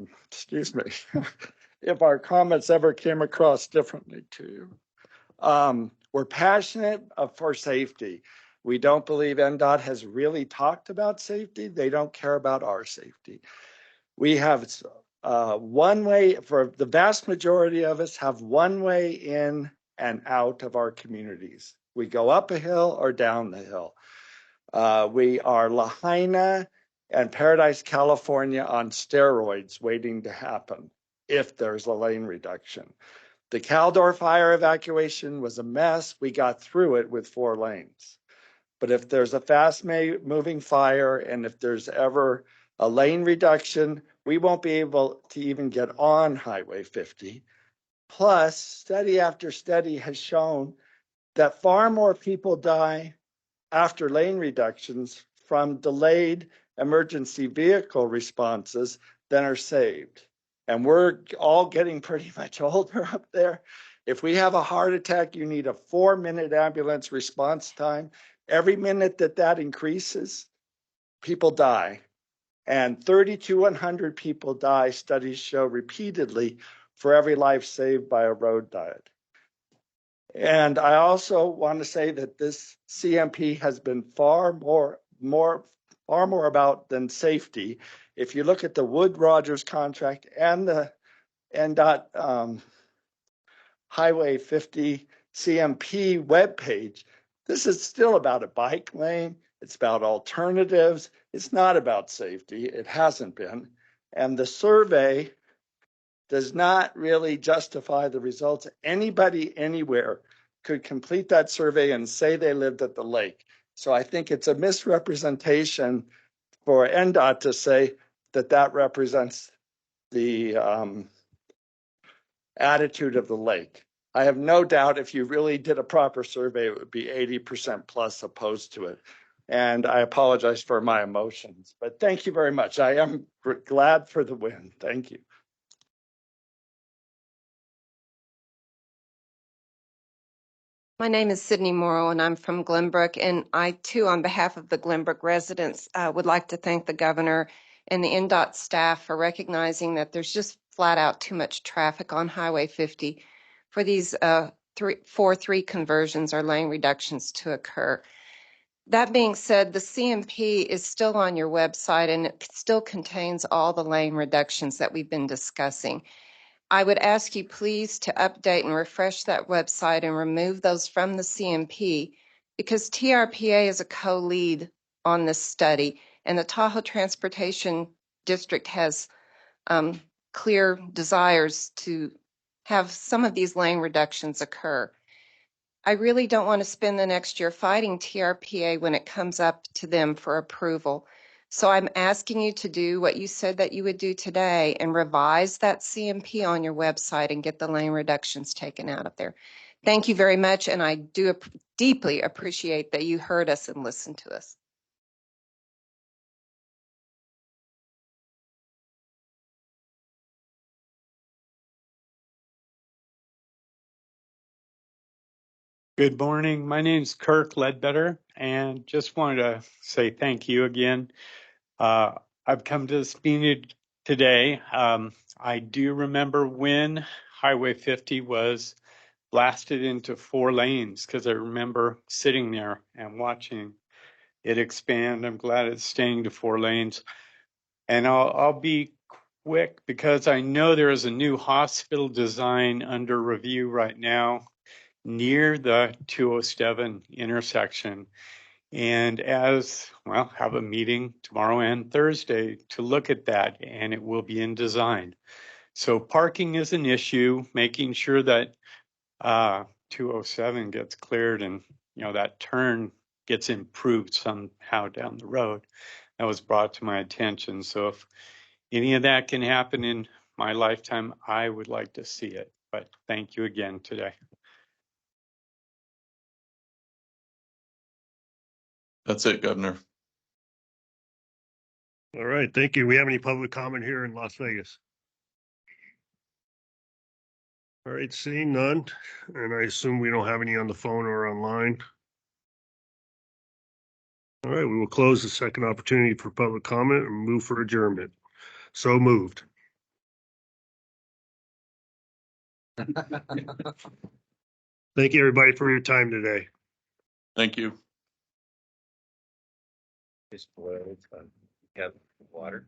if our comments ever came across differently to you. We're passionate for safety. We don't believe NDOT has really talked about safety. They don't care about our safety. We have one way, for the vast majority of us, have one way in and out of our communities. We go up a hill or down the hill. We are Lahaina and Paradise, California on steroids waiting to happen if there's a lane reduction. The Caldor fire evacuation was a mess. We got through it with 4 lanes. But if there's a fast moving fire and if there's ever a lane reduction, we won't be able to even get on Highway 50. Plus, study after study has shown that far more people die after lane reductions from delayed emergency vehicle responses than are saved. And we're all getting pretty much older up there. If we have a heart attack, you need a 4-minute ambulance response time. Every minute that increases, people die. And 30 to 100 people die, studies show repeatedly, for every life saved by a road diet. And I also want to say that this CMP has been far more about than safety. If you look at the Wood Rogers contract and the NDOT Highway 50 CMP webpage, this is still about a bike lane. It's about alternatives. It's not about safety. It hasn't been. And the survey does not really justify the results. Anybody anywhere could complete that survey and say they lived at the lake. So I think it's a misrepresentation for NDOT to say that that represents the attitude of the lake. I have no doubt if you really did a proper survey, it would be 80% plus opposed to it. And I apologize for my emotions, but thank you very much. I am glad for the win. Thank you. My name is Sydney Morrow, and I'm from Glenbrook. And I, too, on behalf of the Glenbrook residents, would like to thank the governor and the NDOT staff for recognizing that there's just flat out too much traffic on Highway 50 for these 4-3 conversions or lane reductions to occur. That being said, the CMP is still on your website, and it still contains all the lane reductions that we've been discussing. I would ask you please to update and refresh that website and remove those from the CMP, because TRPA is a co-lead on this study, and the Tahoe Transportation District has clear desires to have some of these lane reductions occur. I really don't want to spend the next year fighting TRPA when it comes up to them for approval. So I'm asking you to do what you said that you would do today and revise that CMP on your website and get the lane reductions taken out of there. Thank you very much, and I do deeply appreciate that you heard us and listened to us. Good morning. My name's Kirk Ledbetter, and just wanted to say thank you again. I've come to this meeting today. I do remember when Highway 50 was blasted into 4 lanes, because I remember sitting there and watching it expand. I'm glad it's staying to 4 lanes. And I'll be quick, because I know there is a new hospital design under review right now near the 207 intersection. And have a meeting tomorrow and Thursday to look at that, and it will be in design. So parking is an issue, making sure that 207 gets cleared and, that turn gets improved somehow down the road. That was brought to my attention. So if any of that can happen in my lifetime, I would like to see it. But thank you again today. That's it, Governor. All right, thank you. We have any public comment here in Las Vegas? All right, seeing none, and I assume we don't have any on the phone or online. All right, we will close the second opportunity for public comment and move for adjournment. So moved. Thank you, everybody, for your time today. Thank you. Just boil it, have water.